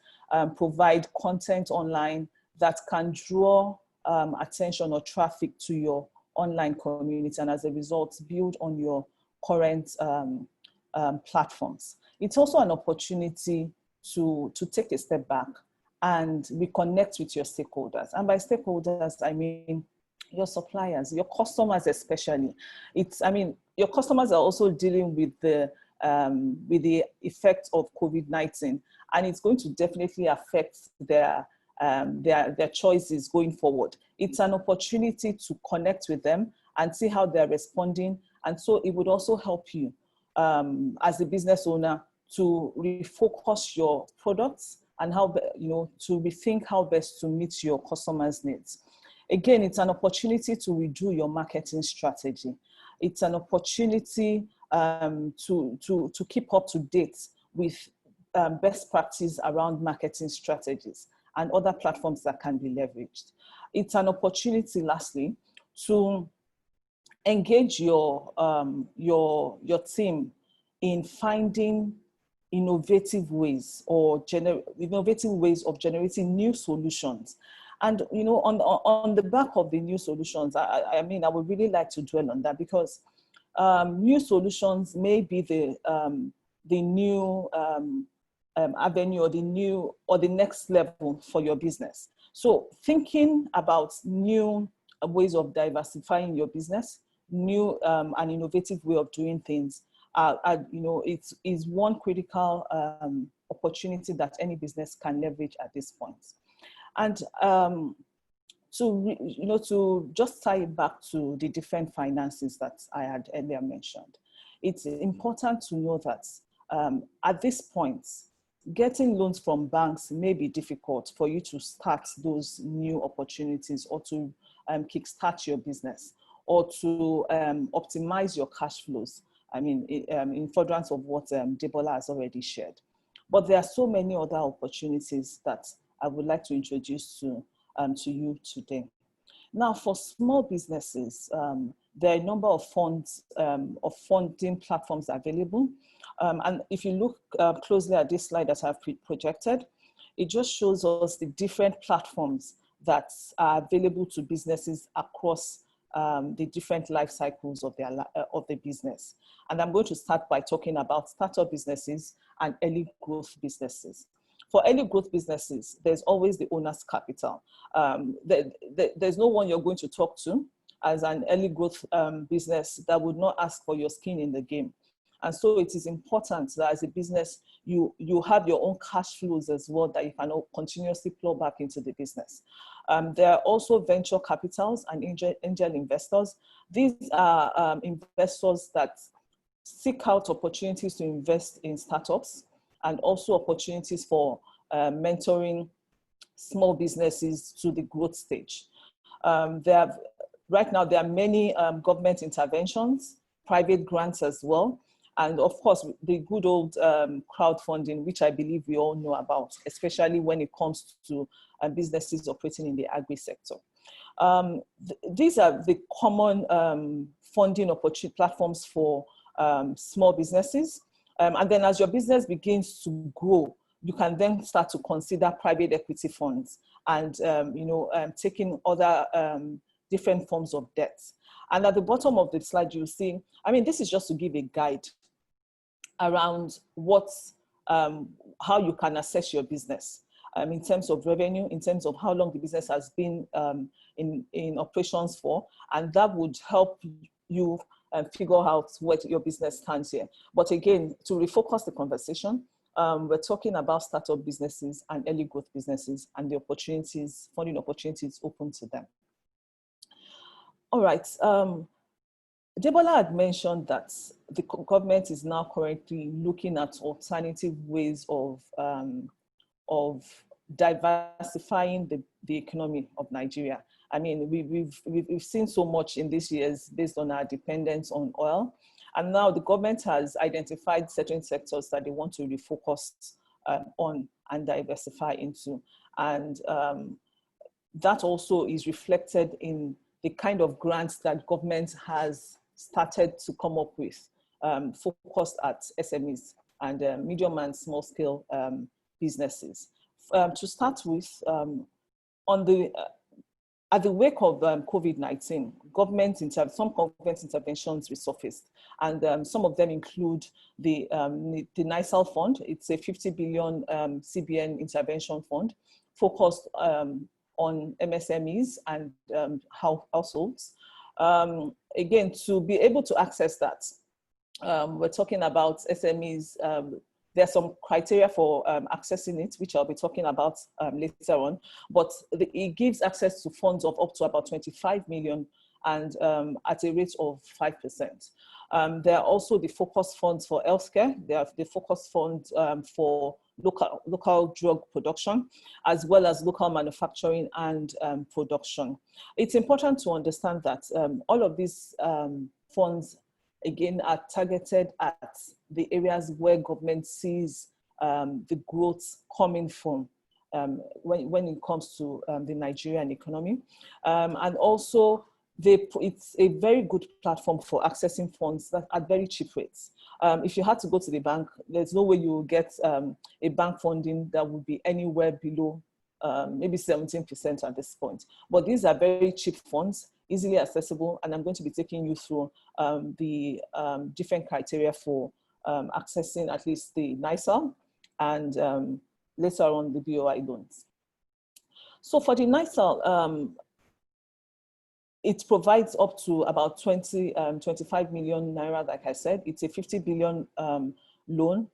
provide content online that can draw attention or traffic to your online community, and as a result, build on your current platforms. It's also an opportunity to take a step back and reconnect with your stakeholders. And by stakeholders, I mean your suppliers, your customers especially. Your customers are also dealing with the effect of COVID-19, and it's going to definitely affect their choices going forward. It's an opportunity to connect with them and see how they're responding. And so it would also help you as a business owner to refocus your products and how, to rethink how best to meet your customers' needs. Again, it's an opportunity to redo your marketing strategy. It's an opportunity to keep up to date with best practice around marketing strategies and other platforms that can be leveraged. It's an opportunity, lastly, to engage your team in finding innovative ways or innovative ways of generating new solutions. And on the back of the new solutions, I mean, I would really like to dwell on that, because new solutions may be the new avenue or the next level for your business. So thinking about new ways of diversifying your business, new and innovative way of doing things, it is one critical opportunity that any business can leverage at this point. And to just tie it back to the different finances that I had earlier mentioned, it's important to know that at this point, getting loans from banks may be difficult for you to start those new opportunities, or to kickstart your business, or to optimize your cash flows. I mean, in furtherance of what Debola has already shared. But there are so many other opportunities that I would like to introduce to you today. Now, for small businesses, there are a number of funding platforms available. And if you look closely at this slide that I've projected, it just shows us the different platforms that are available to businesses across the different life cycles of the business. And I'm going to start by talking about startup businesses and early growth businesses. For early growth businesses, there's always the owner's capital. There's no one you're going to talk to as an early growth business that would not ask for your skin in the game. And so it is important that as a business, you have your own cash flows as well that you can continuously plow back into the business. There are also venture capitals and angel investors. These are investors that seek out opportunities to invest in startups, and also opportunities for mentoring small businesses to the growth stage. Right now, there are many government interventions, private grants as well, and of course, the good old crowdfunding, which I believe we all know about, especially when it comes to businesses operating in the agri sector. These are the common funding opportunity platforms for small businesses. And then as your business begins to grow, you can then start to consider private equity funds and taking other different forms of debt. And at the bottom of the slide, you'll see, I mean, this is just to give a guide around how you can assess your business in terms of revenue, in terms of how long the business has been in operations for, and that would help you figure out what your business stands here. But again, to refocus the conversation, we're talking about startup businesses and early growth businesses and the opportunities, funding opportunities open to them. All right. Debola had mentioned that the government is now currently looking at alternative ways of diversifying the economy of Nigeria. I mean, we've seen so much in these years based on our dependence on oil. And now the government has identified certain sectors that they want to refocus on and diversify into. And that also is reflected in the kind of grants that government has started to come up with, focused at SMEs and medium and small scale businesses. To start with, at the wake of COVID-19, some government interventions resurfaced, and some of them include the NISAL fund. It's a 50 billion CBN intervention fund focused on MSMEs and households. Again, to be able to access that, we're talking about SMEs. There's some criteria for accessing it, which I'll be talking about later on, but it gives access to funds of up to about 25 million and at a rate of 5%. There are also the focus funds for healthcare. There are the focus funds for local drug production, as well as local manufacturing and production. It's important to understand that all of these funds, again, are targeted at the areas where government sees the growth coming from when it comes to the Nigerian economy. And also it's a very good platform for accessing funds that at very cheap rates. If you had to go to the bank, there's no way you will get a bank funding that would be anywhere below maybe 17% at this point. But these are very cheap funds, easily accessible, and I'm going to be taking you through the different criteria for accessing at least the NISA and later on the BOI loans. So for the NISA, it provides up to about 25 million naira, like I said. It's a 50 billion loan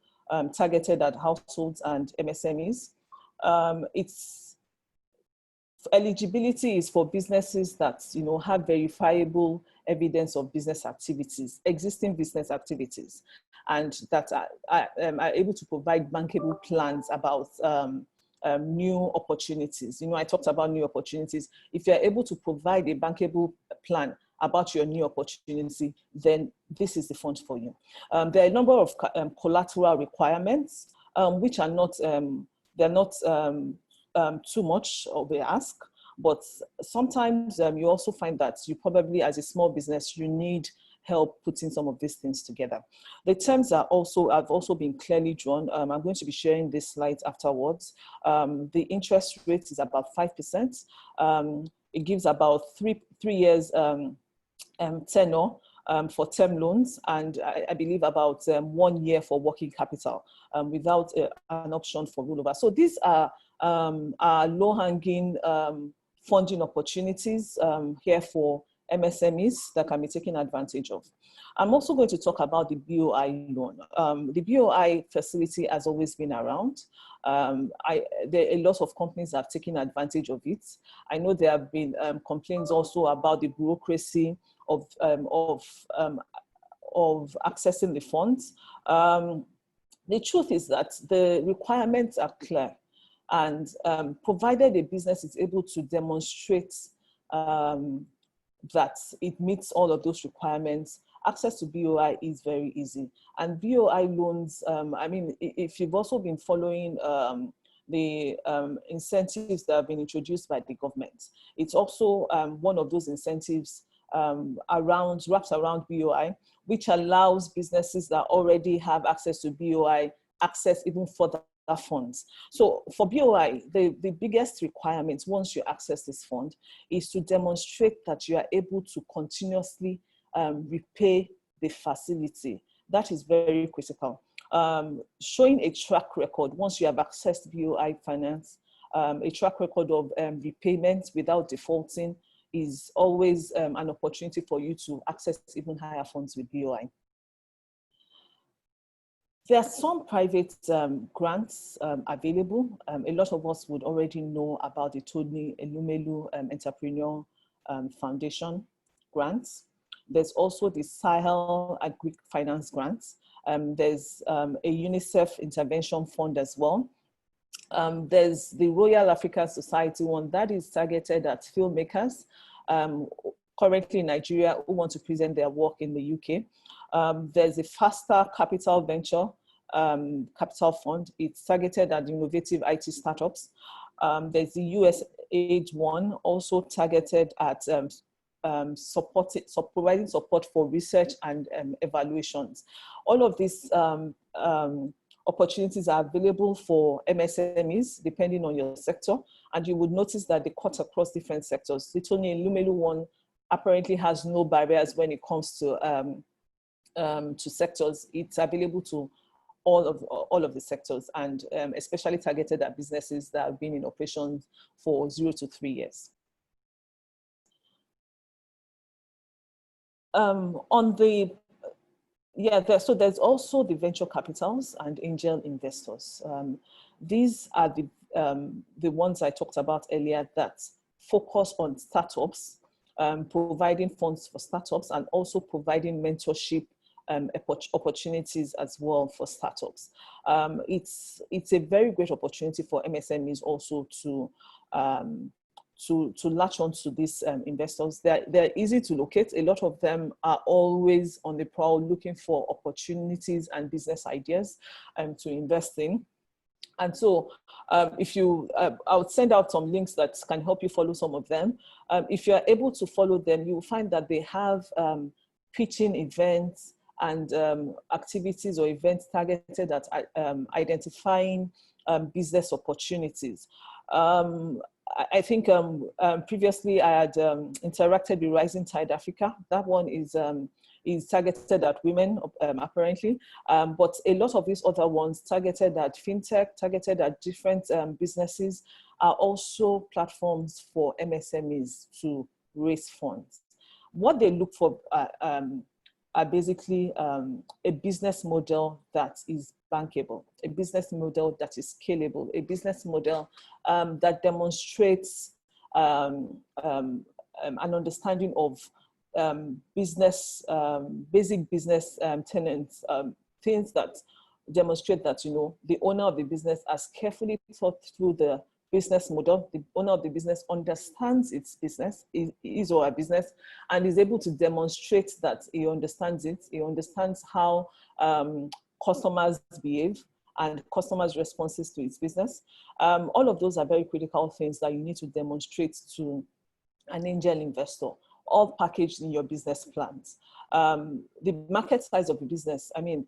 targeted at households and MSMEs. Its eligibility is for businesses that have verifiable evidence of business activities, existing business activities, and that are able to provide bankable plans about new opportunities. I talked about new opportunities. If you're able to provide a bankable plan about your new opportunity, then this is the fund for you. There are a number of collateral requirements, which are not, they're not too much of a ask, but sometimes you also find that you probably, as a small business, you need help putting some of these things together. The terms have also been clearly drawn. I'm going to be sharing this slide afterwards. The interest rate is about 5%. It gives about three years tenure for term loans, and I believe about 1 year for working capital without an option for rollover. So these are low-hanging funding opportunities here for MSMEs that can be taken advantage of. I'm also going to talk about the BOI loan. The BOI facility has always been around. A lot of companies have taken advantage of it. I know there have been complaints also about the bureaucracy of accessing the funds. The truth is that the requirements are clear, and provided a business is able to demonstrate that it meets all of those requirements, access to BOI is very easy. And BOI loans, I mean, if you've also been following the incentives that have been introduced by the government, it's also one of those incentives wraps around BOI, which allows businesses that already have access to BOI access even further funds. So for BOI, the biggest requirement once you access this fund is to demonstrate that you are able to continuously repay the facility. That is very critical. Showing a track record once you have accessed BOI finance, a track record of repayment without defaulting is always an opportunity for you to access even higher funds with BOI. There are some private grants available. A lot of us would already know about the Tony Elumelu Entrepreneur Foundation grants. There's also the Sahel Agri Finance grants. There's a UNICEF intervention fund as well. There's the Royal African Society one that is targeted at filmmakers currently in Nigeria who want to present their work in the UK. There's a Faster Capital Venture Capital Fund. It's targeted at innovative IT startups. There's the USAID one, also targeted at providing support for research and evaluations. All of these opportunities are available for MSMEs depending on your sector, and you would notice that they cut across different sectors. The Tony Elumelu one apparently has no barriers when it comes to sectors. It's available to all of the sectors, and especially targeted at businesses that have been in operation for 0 to 3 years. So there's also the venture capitals and angel investors. These are the ones I talked about earlier that focus on startups, providing funds for startups, and also providing mentorship opportunities as well for startups. It's a very great opportunity for MSMEs also to latch on to these investors. They're easy to locate. A lot of them are always on the prowl looking for opportunities and business ideas to invest in. And so if you, I would send out some links that can help you follow some of them. If you're able to follow them, you will find that they have pitching events and activities or events targeted at identifying business opportunities. I think previously I had interacted with Rising Tide Africa. That one is targeted at women, apparently. But a lot of these other ones targeted at fintech, targeted at different businesses, are also platforms for MSMEs to raise funds. What they look for are basically a business model that is bankable, a business model that is scalable, a business model that demonstrates an understanding of business, basic business tenets, things that demonstrate that, you know, the owner of the business has carefully thought through the business model. The owner of the business understands its business, his or her business, and is able to demonstrate that he understands it. He understands how customers behave and customers' responses to its business. All of those are very critical things that you need to demonstrate to an angel investor, all packaged in your business plans. The market size of the business, I mean,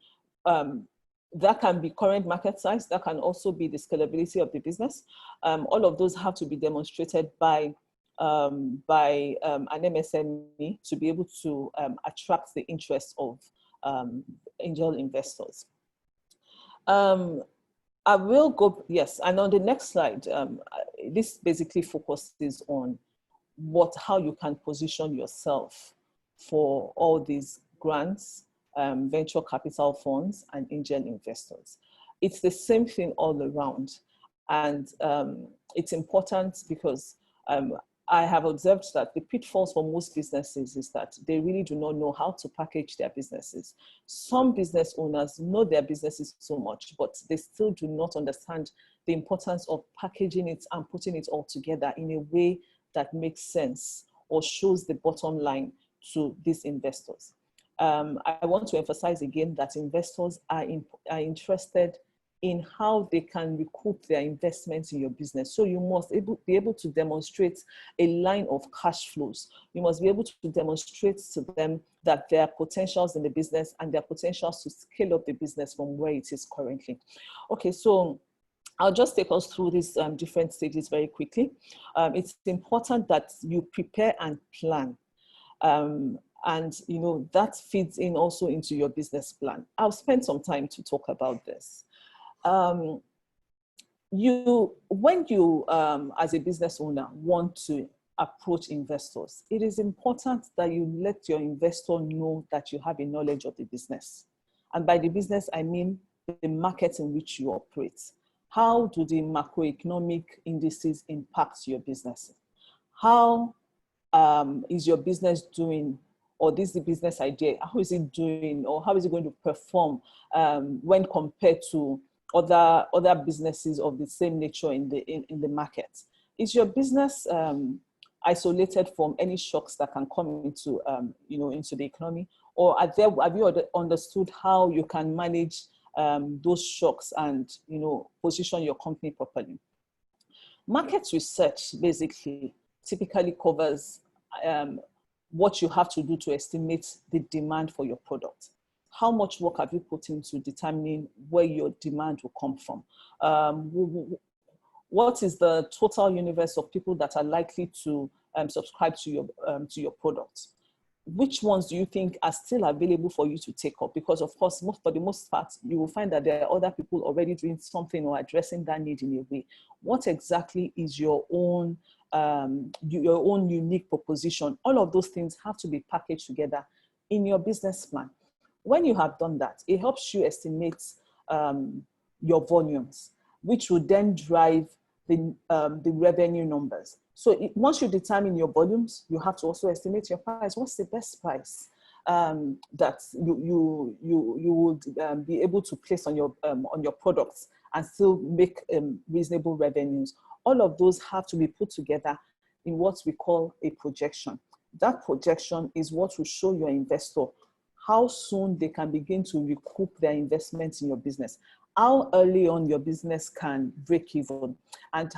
that can be current market size, that can also be the scalability of the business. All of those have to be demonstrated by an MSME to be able to attract the interest of angel investors. I will go, yes, and on the next slide, this basically focuses on how you can position yourself for all these grants, venture capital funds, and angel investors. It's the same thing all around. And it's important because I have observed that the pitfalls for most businesses is that they really do not know how to package their businesses. Some business owners know their businesses so much, but they still do not understand the importance of packaging it and putting it all together in a way that makes sense or shows the bottom line to these investors. I want to emphasize again that investors are interested in how they can recoup their investments in your business. So you must be able to demonstrate a line of cash flows. You must be able to demonstrate to them that there are potentials in the business and there are potentials to scale up the business from where it is currently. Okay, so I'll just take us through these different stages very quickly. It's important that you prepare and plan. And you know, that feeds in also into your business plan. I'll spend some time to talk about this. When you, as a business owner, want to approach investors, it is important that you let your investor know that you have a knowledge of the business. And by the business, I mean the market in which you operate. How do the macroeconomic indices impact your business? How is your business doing? Or this is the business idea, how is it doing, or how is it going to perform when compared to other businesses of the same nature in the market? Is your business isolated from any shocks that can come into into the economy, or have you understood how you can manage those shocks and position your company properly? Market research basically typically covers what you have to do to estimate the demand for your product. How much work have you put into determining where your demand will come from? What is the total universe of people that are likely to subscribe to your product? Which ones do you think are still available for you to take up? Because of course, for the most part, you will find that there are other people already doing something or addressing that need in a way. What exactly is your own unique proposition? All of those things have to be packaged together in your business plan. When you have done that, it helps you estimate your volumes, which will then drive the revenue numbers. So once you determine your volumes, you have to also estimate your price. What's the best price that you would be able to place on your products and still make reasonable revenues? All of those have to be put together in what we call a projection. That projection is what will show your investor how soon they can begin to recoup their investments in your business. how early on your business can break even, and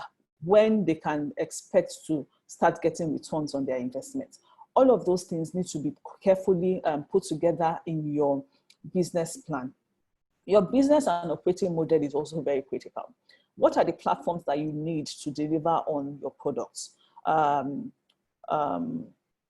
when they can expect to start getting returns on their investment. All of those things need to be carefully put together in your business plan. Your business and operating model is also very critical. What are the platforms that you need to deliver on your products?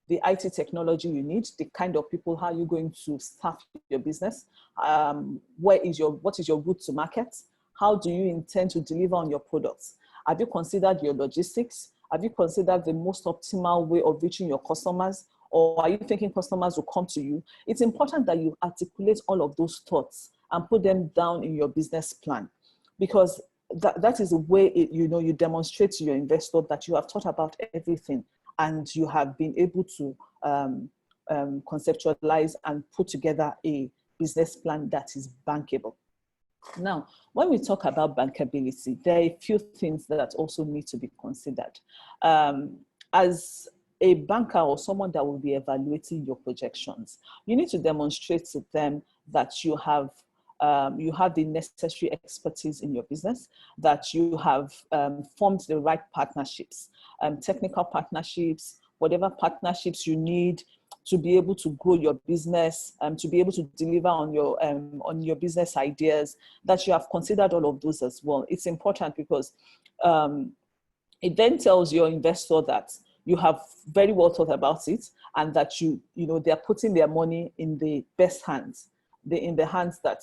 The IT technology you need, the kind of people, how are you going to staff your business? What is your route to market? How do you intend to deliver on your products? Have you considered your logistics? Have you considered the most optimal way of reaching your customers? Or are you thinking customers will come to you? It's important that you articulate all of those thoughts and put them down in your business plan, because that is the way you demonstrate to your investor that you have thought about everything and you have been able to conceptualize and put together a business plan that is bankable. Now, when we talk about bankability, there are a few things that also need to be considered. As a banker or someone that will be evaluating your projections, you need to demonstrate to them that you have the necessary expertise in your business, that you have formed the right partnerships, technical partnerships, whatever partnerships you need to be able to grow your business, to be able to deliver on your business ideas, that you have considered all of those as well. It's important because it then tells your investor that you have very well thought about it, and that they're putting their money in the best hands, in the hands that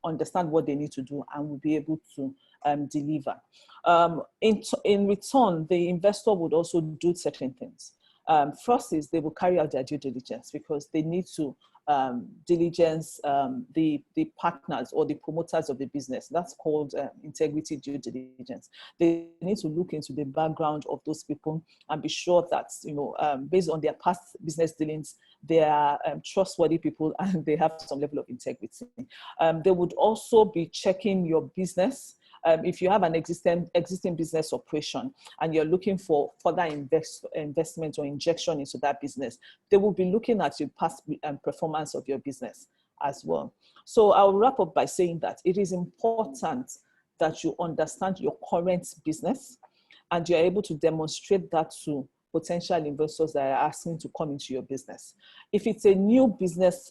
understand what they need to do and will be able to deliver. In return, the investor would also do certain things. First is they will carry out their due diligence, because they need to diligence the partners or the promoters of the business. That's called integrity due diligence. They need to look into the background of those people and be sure that, based on their past business dealings, they are trustworthy people and they have some level of integrity. They would also be checking your business. If you have an existing business operation and you're looking for further investment or injection into that business, they will be looking at your past performance of your business as well. So I'll wrap up by saying that it is important that you understand your current business and you're able to demonstrate that to potential investors that are asking to come into your business. If it's a new business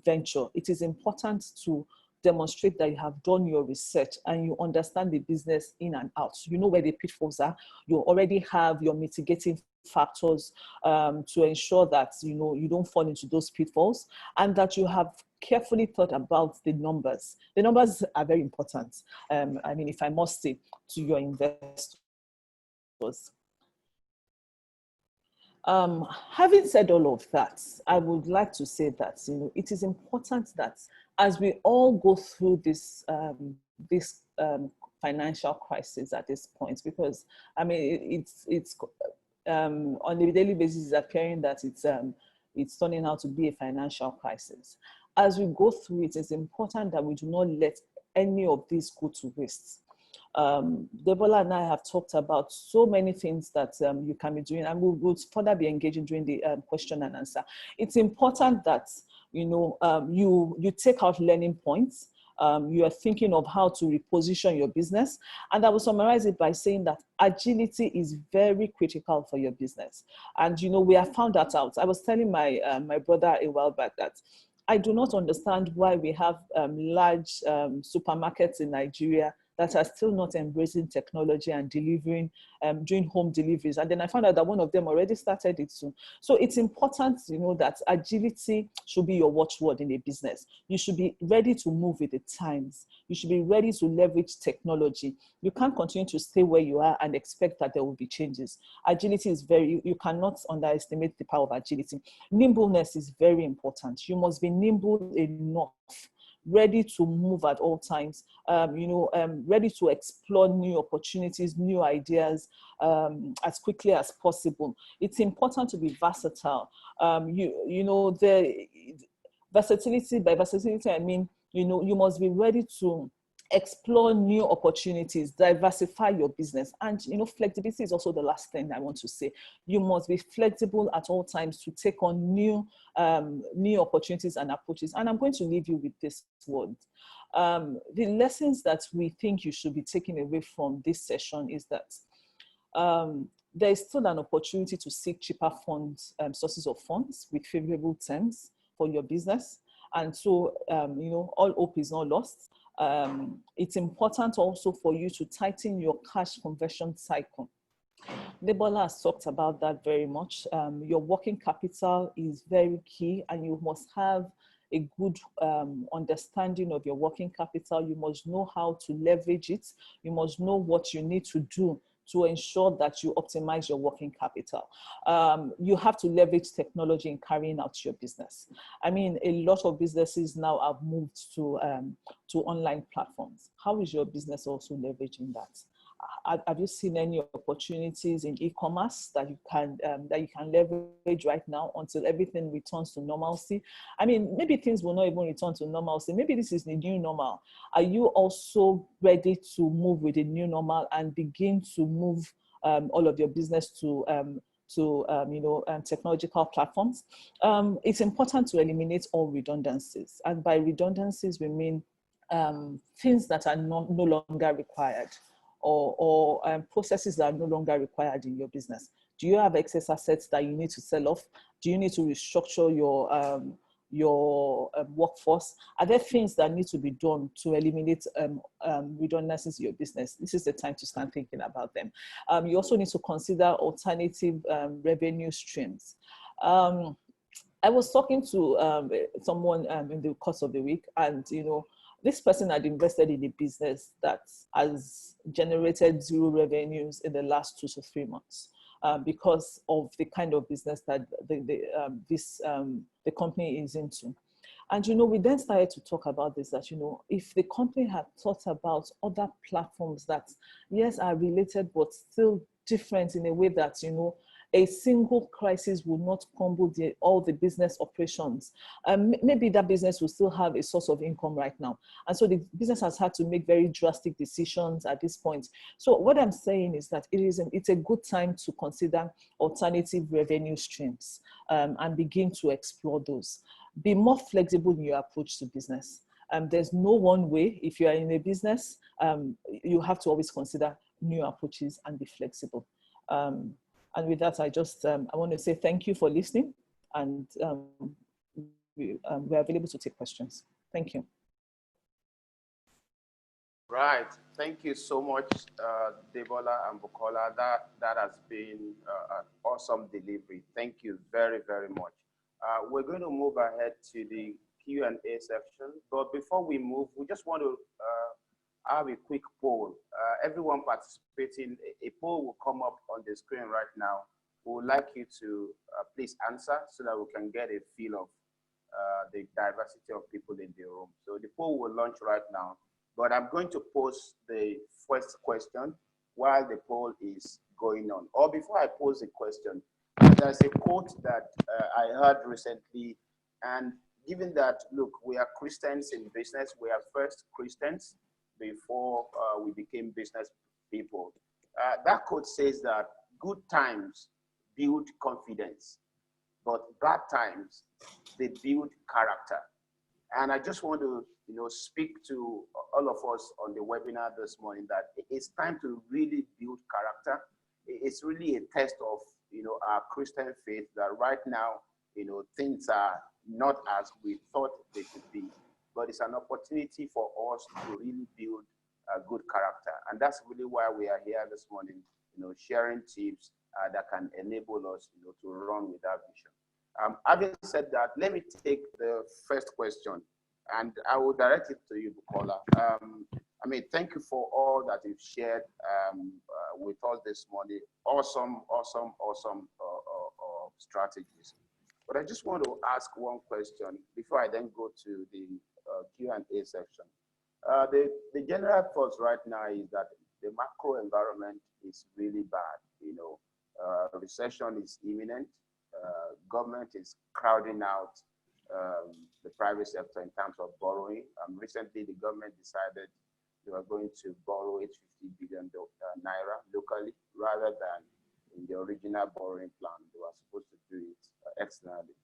venture, it is important to demonstrate that you have done your research and you understand the business in and out. You know where the pitfalls are. You already have your mitigating factors to ensure that you don't fall into those pitfalls, and that you have carefully thought about the numbers. The numbers are very important. If I must say to your investors. Having said all of that, I would like to say that it is important that as we all go through this financial crisis at this point, because it's on a daily basis appearing that it's turning out to be a financial crisis. As we go through it, it's important that we do not let any of this go to waste. Debola and I have talked about so many things that you can be doing, and we'll further be engaging during the question and answer. It's important that you take out learning points. You are thinking of how to reposition your business, and I will summarize it by saying that agility is very critical for your business. And we have found that out. I was telling my brother a while back that I do not understand why we have large supermarkets in Nigeria that are still not embracing technology and delivering, doing home deliveries. And then I found out that one of them already started it soon. So it's important, that agility should be your watchword in a business. You should be ready to move with the times. You should be ready to leverage technology. You can't continue to stay where you are and expect that there will be changes. Agility is you cannot underestimate the power of agility. Nimbleness is very important. You must be nimble enough, ready to move at all times, ready to explore new opportunities, new ideas as quickly as possible. It's important to be versatile. The versatility, by versatility, I mean, you must be ready to explore new opportunities, diversify your business. And, you know, flexibility is also the last thing I want to say. You must be flexible at all times to take on new opportunities and approaches. And I'm going to leave you with this word. The lessons that we think you should be taking away from this session is that there is still an opportunity to seek cheaper funds, sources of funds with favorable terms for your business. And so, you know, all hope is not lost. It's important also for you to tighten your cash conversion cycle. Debola has talked about that very much. Your working capital is very key, and you must have a good understanding of your working capital. You must know how to leverage it. You must know what you need to do to ensure that you optimize your working capital. You have to leverage technology in carrying out your business. I mean, a lot of businesses now have moved to online platforms. How is your business also leveraging that? Have you seen any opportunities in e-commerce that you can leverage right now until everything returns to normalcy? I mean, maybe things will not even return to normalcy. Maybe this is the new normal. Are you also ready to move with the new normal and begin to move all of your business to technological platforms? It's important to eliminate all redundancies, and by redundancies we mean things that are no longer required, or processes that are no longer required in your business. Do you have excess assets that you need to sell off? Do you need to restructure your workforce? Are there things that need to be done to eliminate redundancies in your business? This is the time to start thinking about them. You also need to consider alternative revenue streams. I was talking to someone in the course of the week, and you know, this person had invested in a business that has generated zero revenues in the last 2 to 3 months because of the kind of business that the company is into. And, you know, we then started to talk about this, that, you know, if the company had thought about other platforms that, yes, are related, but still different in a way that, you know, a single crisis will not crumble all the business operations. Maybe that business will still have a source of income right now. And so the business has had to make very drastic decisions at this point. So what I'm saying is that it's a good time to consider alternative revenue streams and begin to explore those. Be more flexible in your approach to business. There's no one way. If you are in a business, you have to always consider new approaches and be flexible. And with that, I want to say thank you for listening, and we're available to take questions. Thank you. Right. Thank you so much, Debola and Bukola. That has been an awesome delivery. Thank you very, very much. We're going to move ahead to the Q&A section. But before we move, we just want to have a quick poll. Everyone participating, a poll will come up on the screen right now. We would like you to please answer so that we can get a feel of the diversity of people in the room. So the poll will launch right now, but I'm going to pose the first question while the poll is going on. Or before I pose the question, there's a quote that I heard recently, and given that, look, we are Christians in business, we are first Christians before we became business people. That quote says that good times build confidence, but bad times, they build character. And I just want to, you know, speak to all of us on the webinar this morning that it's time to really build character. It's really a test of, you know, our Christian faith that right now, you know, things are not as we thought they should be. But it's an opportunity for us to really build a good character. And that's really why we are here this morning, you know, sharing tips that can enable us, you know, to run with that vision. Having said that, let me take the first question, and I will direct it to you, Bukola. I mean, thank you for all that you've shared with us this morning. Awesome strategies. But I just want to ask one question before I then go to the Q&A section. The general thoughts right now is that the macro environment is really bad. You know, recession is imminent. Government is crowding out the private sector in terms of borrowing. Recently, the government decided they were going to borrow 850 billion naira locally rather than in the original borrowing plan. They were supposed to do it externally.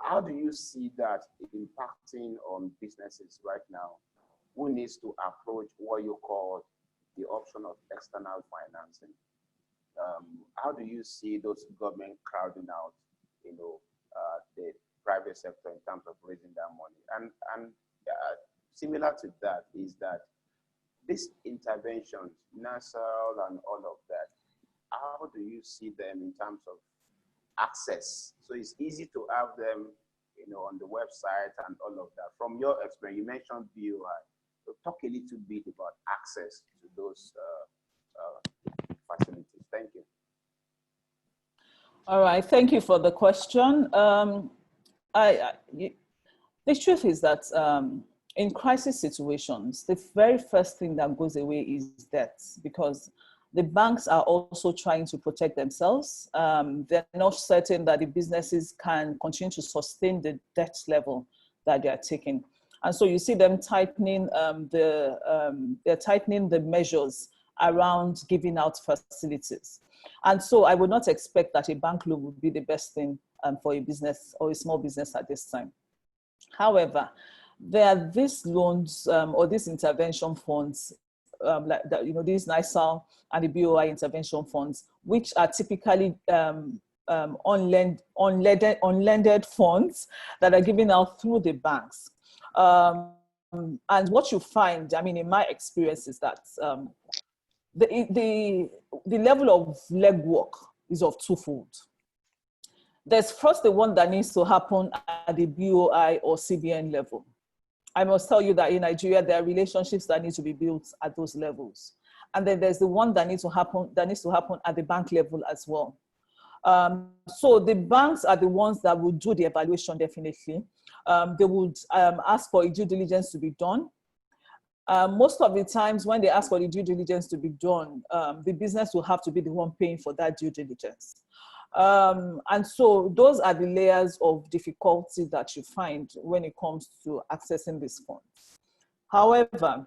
How do you see that impacting on businesses right now who needs to approach what you call the option of external financing? How do you see those government crowding out, the private sector in terms of raising that money? And similar to that is that these interventions, NASAL and all of that, how do you see them in terms of access? So it's easy to have them, on the website and all of that. From your experience, you mentioned BOI. So talk a little bit about access to those facilities. Thank you. All right, thank you for the question. The truth is that in crisis situations, the very first thing that goes away is debt, because the banks are also trying to protect themselves. They're not certain that the businesses can continue to sustain the debt level that they are taking. And so you see them tightening they're tightening the measures around giving out facilities. And so I would not expect that a bank loan would be the best thing for a business or a small business at this time. However, there are these loans or these intervention funds, like that, these NISAL and the BOI intervention funds, which are typically unlended funds that are given out through the banks. And what you find, in my experience, is that the level of legwork is of twofold. There's first the one that needs to happen at the BOI or CBN level. I must tell you that in Nigeria, there are relationships that need to be built at those levels. And then there's the one that needs to happen at the bank level as well. So the banks are the ones that will do the evaluation, definitely. They would ask for a due diligence to be done. Most of the times when they ask for the due diligence to be done, the business will have to be the one paying for that due diligence. And so those are the layers of difficulty that you find when it comes to accessing these funds. However,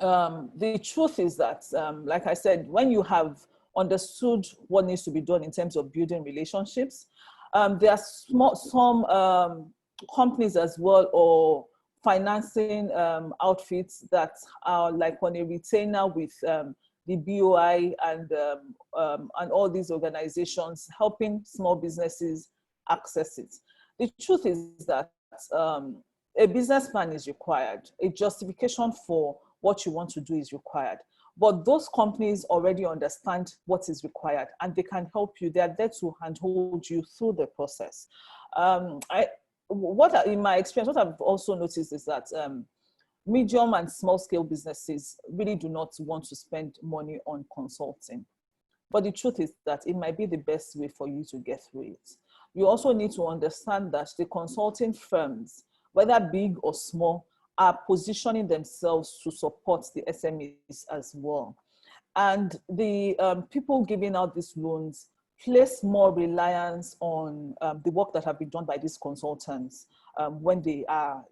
the truth is that, like I said, when you have understood what needs to be done in terms of building relationships, there are some companies as well, or financing outfits that are like on a retainer with the BOI and all these organizations helping small businesses access it. The truth is that a business plan is required. A justification for what you want to do is required. But those companies already understand what is required and they can help you. They are there to handhold you through the process. In my experience, what I've also noticed is that medium and small scale businesses really do not want to spend money on consulting. But the truth is that it might be the best way for you to get through it. You also need to understand that the consulting firms, whether big or small, are positioning themselves to support the SMEs as well. And the people giving out these loans place more reliance on the work that have been done by these consultants when they are,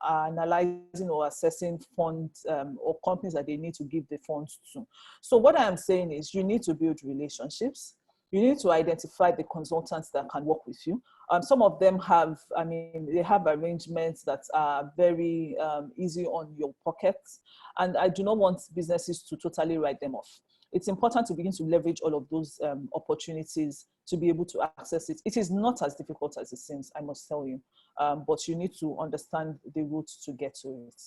are analyzing or assessing funds or companies that they need to give the funds to. So what I am saying is you need to build relationships. You need to identify the consultants that can work with you. Some of them have, they have arrangements that are very easy on your pockets. And I do not want businesses to totally write them off. It's important to begin to leverage all of those opportunities to be able to access it. It is not as difficult as it seems, I must tell you, but you need to understand the routes to get to it.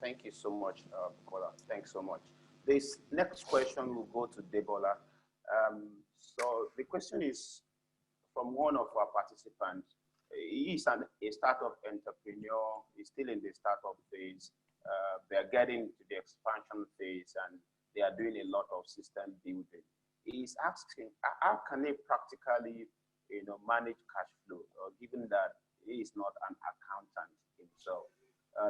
Thank you so much, Bukola. Thanks so much. This next question will go to Debola. So the question is from one of our participants. He is a startup entrepreneur. He's still in the startup phase. They're getting to the expansion phase and they are doing a lot of system building. He's asking, how can he practically, manage cash flow, given that he is not an accountant himself?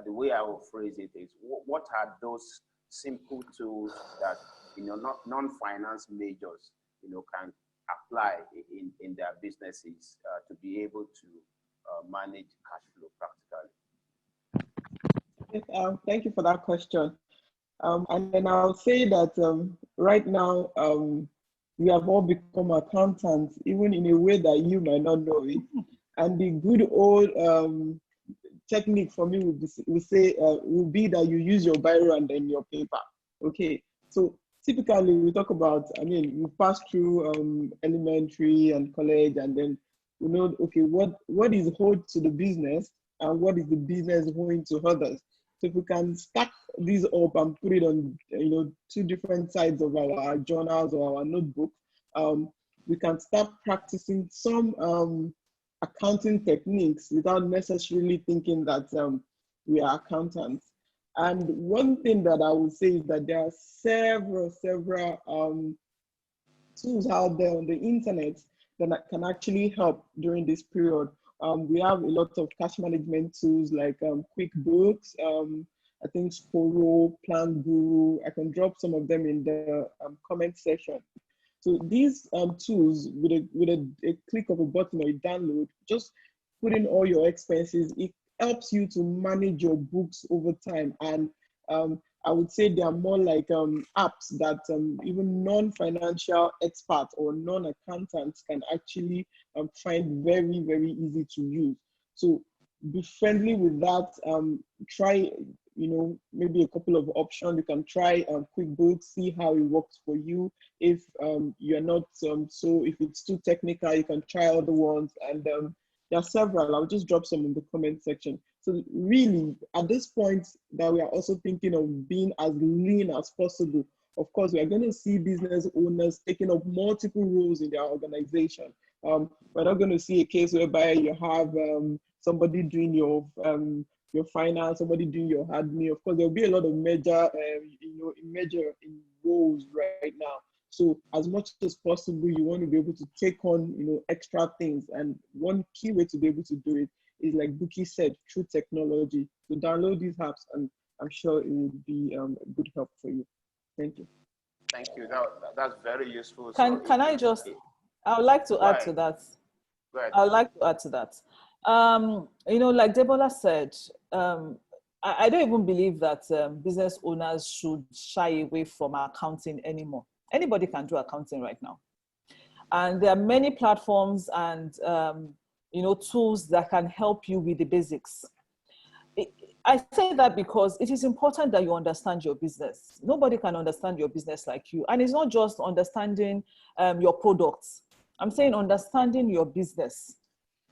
The way I will phrase it is, what are those simple tools that non-finance majors can apply in their businesses to be able to manage cash flow practically? Thank you for that question. And then I'll say that right now, we have all become accountants, even in a way that you might not know it. And the good old technique for me would be that you use your biro and then your paper. Okay, so typically we talk about, I mean, you pass through elementary and college, and then you know, okay, what is owed to the business and what is the business owing to others. So if we can stack these up and put it on, you know, two different sides of our journals or our notebook, we can start practicing some accounting techniques without necessarily thinking that we are accountants. And one thing that I would say is that there are several tools out there on the internet that can actually help during this period. We have a lot of cash management tools like QuickBooks, I think Sporo, Plan Guru. I can drop some of them in the comment section. So these tools, with a click of a button or a download, just put in all your expenses. It helps you to manage your books over time. And I would say they are more like apps that even non-financial experts or non-accountants can actually find very, very easy to use. So be friendly with that. Try, you know, maybe a couple of options. You can try QuickBooks, see how it works for you. If you're not if it's too technical, you can try other ones. And there are several. I'll just drop some in the comment section. So really, at this point that we are also thinking of being as lean as possible, of course, we are going to see business owners taking up multiple roles in their organization. We're not going to see a case whereby you have somebody doing your finance, somebody doing your admin. Of course, there'll be a lot of major in roles right now. So as much as possible, you want to be able to take on, you know, extra things. And one key way to be able to do it is, like Buki said, through technology. So download these apps, and I'm sure it will be a good help for you. Thank you. Thank you. That's very useful. Can I just, I would like to add to that. Go ahead. I would like to add to that. You know, like Debola said, I don't even believe that business owners should shy away from accounting anymore. Anybody can do accounting right now. And there are many platforms and you know, tools that can help you with the basics. I say that because it is important that you understand your business. Nobody can understand your business like you. And it's not just understanding your products. I'm saying understanding your business.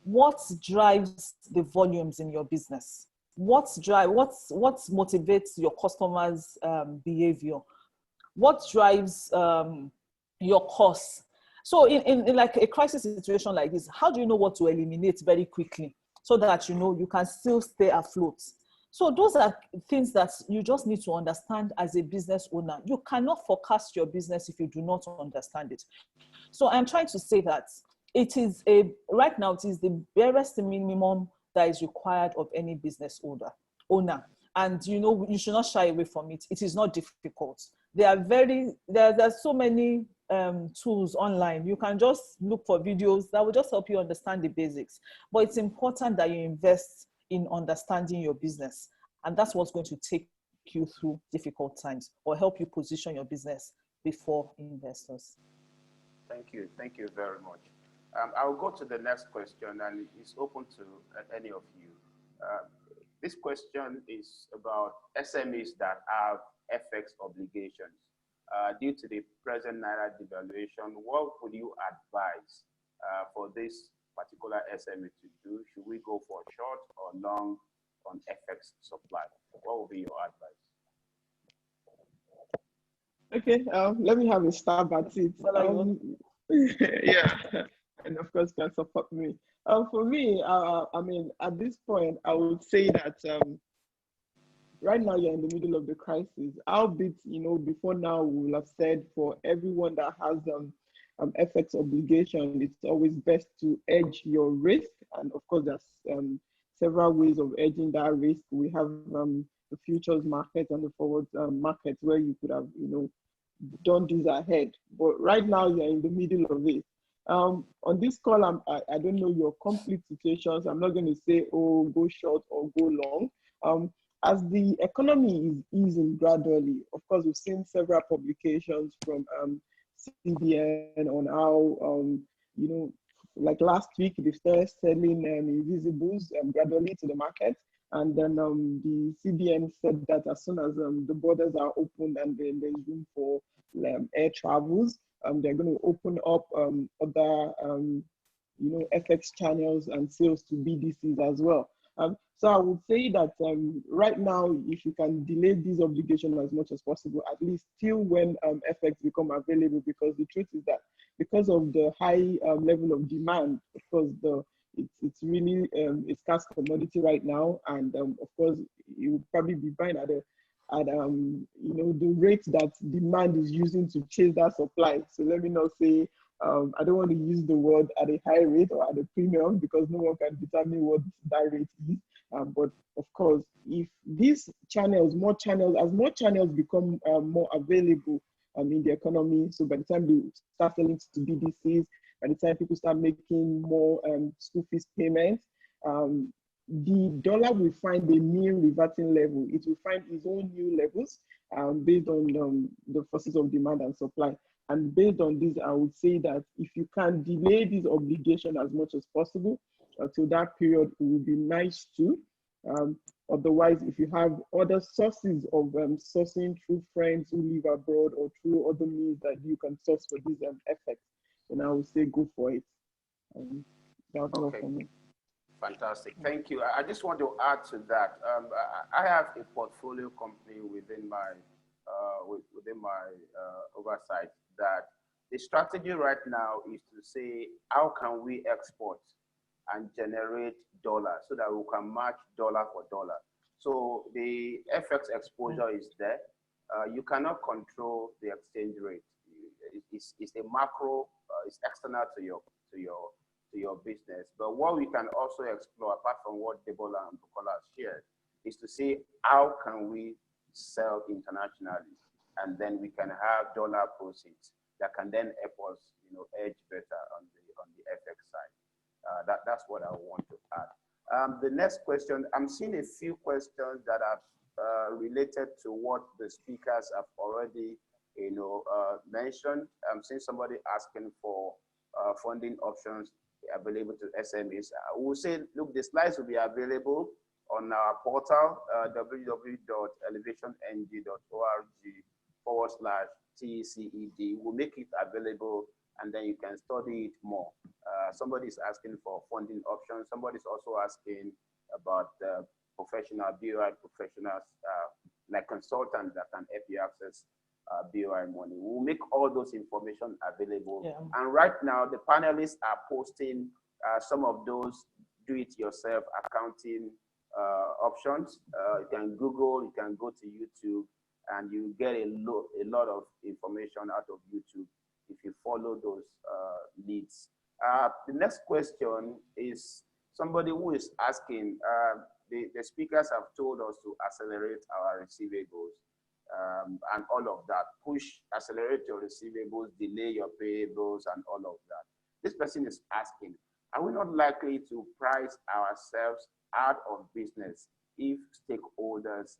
What drives the volumes in your business? What motivates your customers' behavior? What drives your costs? So in like a crisis situation like this, how do you know what to eliminate very quickly so that, you know, you can still stay afloat? So those are things that you just need to understand as a business owner. You cannot forecast your business if you do not understand it. So I'm trying to say that right now it is the barest minimum that is required of any business owner. And, you know, you should not shy away from it. It is not difficult. There are so many tools online. You can just look for videos that will just help you understand the basics. But it's important that you invest in understanding your business. And that's what's going to take you through difficult times or help you position your business before investors. Thank you. Thank you very much. I'll go to the next question, and it's open to any of you. This question is about SMEs that have FX obligations. Due to the present Naira devaluation, what would you advise for this particular SME to do? Should we go for short or long on FX supply? What would be your advice? Okay, let me have a stab at it. Yeah, and of course, can support me. For me, I mean, at this point, I would say that right now you're in the middle of the crisis. Albeit, you know, before now we will have said for everyone that has FX obligation, it's always best to hedge your risk. And of course, there's several ways of hedging that risk. We have the futures market and the forward market where you could have, you know, done this ahead. But right now you're in the middle of it. On this call, I don't know your complete situations. I'm not going to say, oh, go short or go long. as the economy is easing gradually, of course, we've seen several publications from CBN on how, like last week, they started selling invisibles gradually to the market. And then the CBN said that as soon as the borders are opened and then there's room for air travels, they're going to open up other, FX channels and sales to BDCs as well. So I would say that right now, if you can delay this obligation as much as possible, at least till when FX become available, because the truth is that because of the high level of demand, of course, it's really a scarce commodity right now, and of course, you will probably be buying at the rate that demand is using to chase that supply. So let me not say I don't want to use the word at a high rate or at a premium, because no one can determine what that rate is. But of course, if these channels, as more channels become more available in the economy, so by the time they start selling to BDCs, by the time people start making more school fees payments, the dollar will find a new reverting level. It will find its own new levels based on the forces of demand and supply. And based on this, I would say that if you can delay this obligation as much as possible until that period, it would be nice too. Otherwise, if you have other sources of sourcing through friends who live abroad or through other means that you can source for these effects, then I would say go for it. That's all for me. Fantastic, thank you. I just want to add to that. I have a portfolio company within my oversight that the strategy right now is to say, how can we export and generate dollars so that we can match dollar for dollar? So the FX exposure is there. You cannot control the exchange rate. It's a macro. It's external to your business. But what we can also explore, apart from what Debola and Bukola shared, is to see how can we sell internationally, and then we can have dollar proceeds that can then help us, edge better on the FX side. That's what I want to add. The next question, I'm seeing a few questions that are related to what the speakers have already, mentioned. I'm seeing somebody asking for funding options available to SMEs. We'll say, look, the slides will be available on our portal, www.elevationng.org/TCED. We'll make it available, and then you can study it more. Somebody's asking for funding options. Somebody's also asking about professional BOI professionals, like consultants that can help you access BOI money. We'll make all those information available. Yeah. And right now, the panelists are posting some of those do-it-yourself accounting options. You can Google, you can go to YouTube, and you get a lot of information out of YouTube if you follow those leads. The next question is somebody who is asking, the speakers have told us to accelerate our receivables and all of that. Accelerate your receivables, delay your payables, and all of that. This person is asking, are we not likely to price ourselves out of business if stakeholders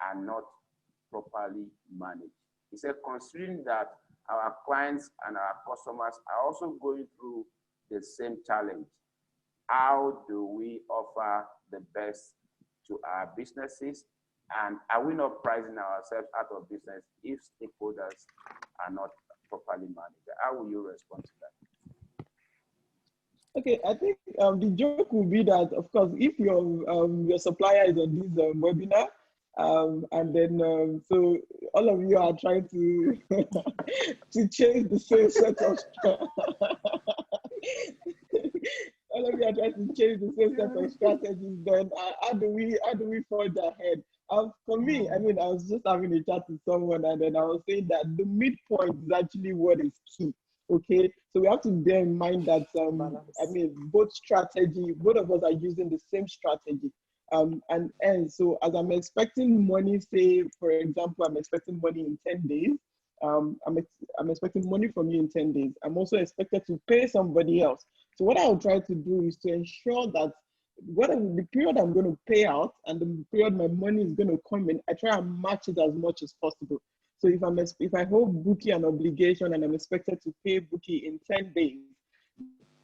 are not properly managed? He said, considering that our clients and our customers are also going through the same challenge, how do we offer the best to our businesses? And are we not pricing ourselves out of business if stakeholders are not properly managed? How will you respond to that? Okay, I think the joke will be that, of course, if your supplier is on this webinar, and then so all of you are trying to to change the same set of all of you are trying to change the same set of strategies, then how do we forge ahead? For me, I mean, I was just having a chat with someone, and then I was saying that the midpoint is actually what is key. Okay, so we have to bear in mind that I mean, both of us are using the same strategy. And so as I'm expecting money, say for example, I'm expecting money in 10 days. I'm expecting money from you in 10 days. I'm also expected to pay somebody else. So what I will try to do is to ensure that the period I'm going to pay out and the period my money is going to come in, I try and match it as much as possible. So if I hold Bookie an obligation and I'm expected to pay Bookie in 10 days,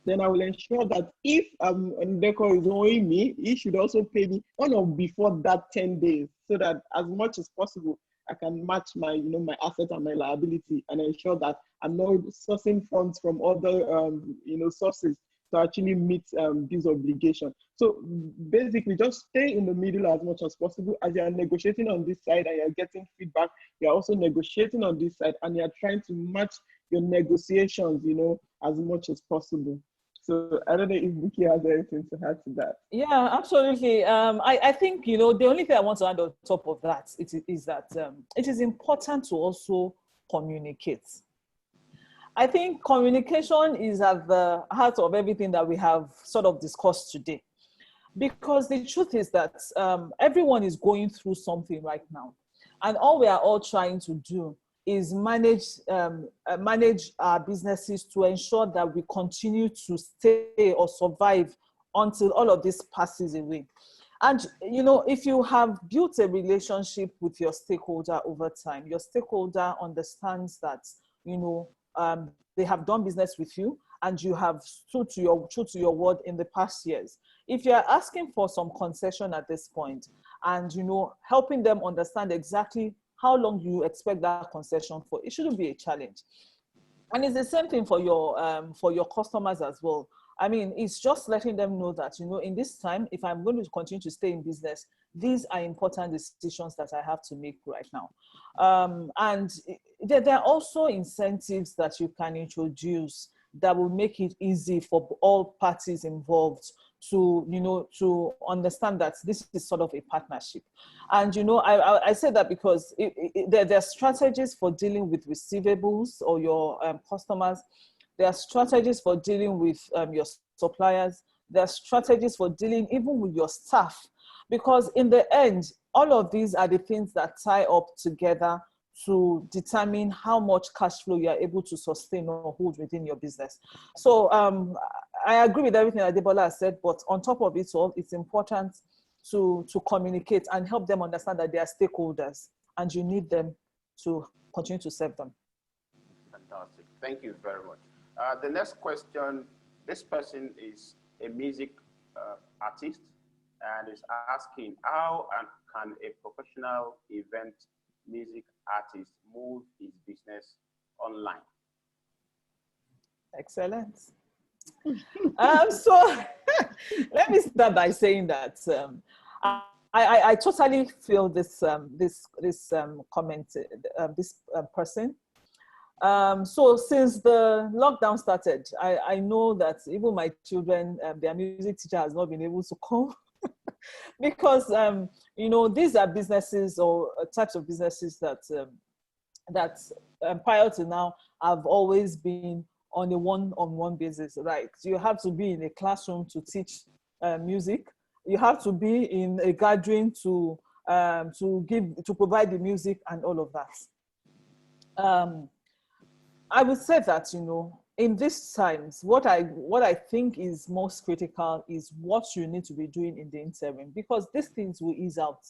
then I will ensure that if Ndeko is owing me, he should also pay me on or before that 10 days, so that as much as possible, I can match my, my asset and my liability, and ensure that I'm not sourcing funds from other, sources to actually meet this obligation. So basically, just stay in the middle as much as possible. As you're negotiating on this side and you're getting feedback, you're also negotiating on this side, and you're trying to match your negotiations, as much as possible. So I don't know if Vicky has anything to add to that. Yeah, absolutely. I think, the only thing I want to add on top of that is that it is important to also communicate. I think communication is at the heart of everything that we have sort of discussed today. Because the truth is that everyone is going through something right now. And all we are all trying to do is manage our businesses to ensure that we continue to stay or survive until all of this passes away. And, if you have built a relationship with your stakeholder over time, your stakeholder understands that, they have done business with you and you have stood true to your word in the past years. If you're asking for some concession at this point and, helping them understand exactly how long you expect that concession for, it shouldn't be a challenge. And it's the same thing for your customers as well. I mean, it's just letting them know that, in this time, if I'm going to continue to stay in business, these are important decisions that I have to make right now. And there are also incentives that you can introduce that will make it easy for all parties involved to understand that this is sort of a partnership. And, I say that because there are strategies for dealing with receivables or your customers. There are strategies for dealing with your suppliers. There are strategies for dealing even with your staff. Because in the end, all of these are the things that tie up together to determine how much cash flow you are able to sustain or hold within your business. So I agree with everything that Debola has said, but on top of it all, it's important to communicate and help them understand that they are stakeholders and you need them to continue to serve them. Fantastic. Thank you very much. The next question, this person is a music artist and is asking, how can a professional event music artist move his business online? Excellent. So let me start by saying that I totally feel this comment, this person. So since the lockdown started, I know that even my children, their music teacher has not been able to come because, these are businesses or types of businesses that prior to now have always been on a one-on-one basis, right? You have to be in a classroom to teach music. You have to be in a gathering to provide the music and all of that. I would say that, in these times, what I think is most critical is what you need to be doing in the interim, because these things will ease out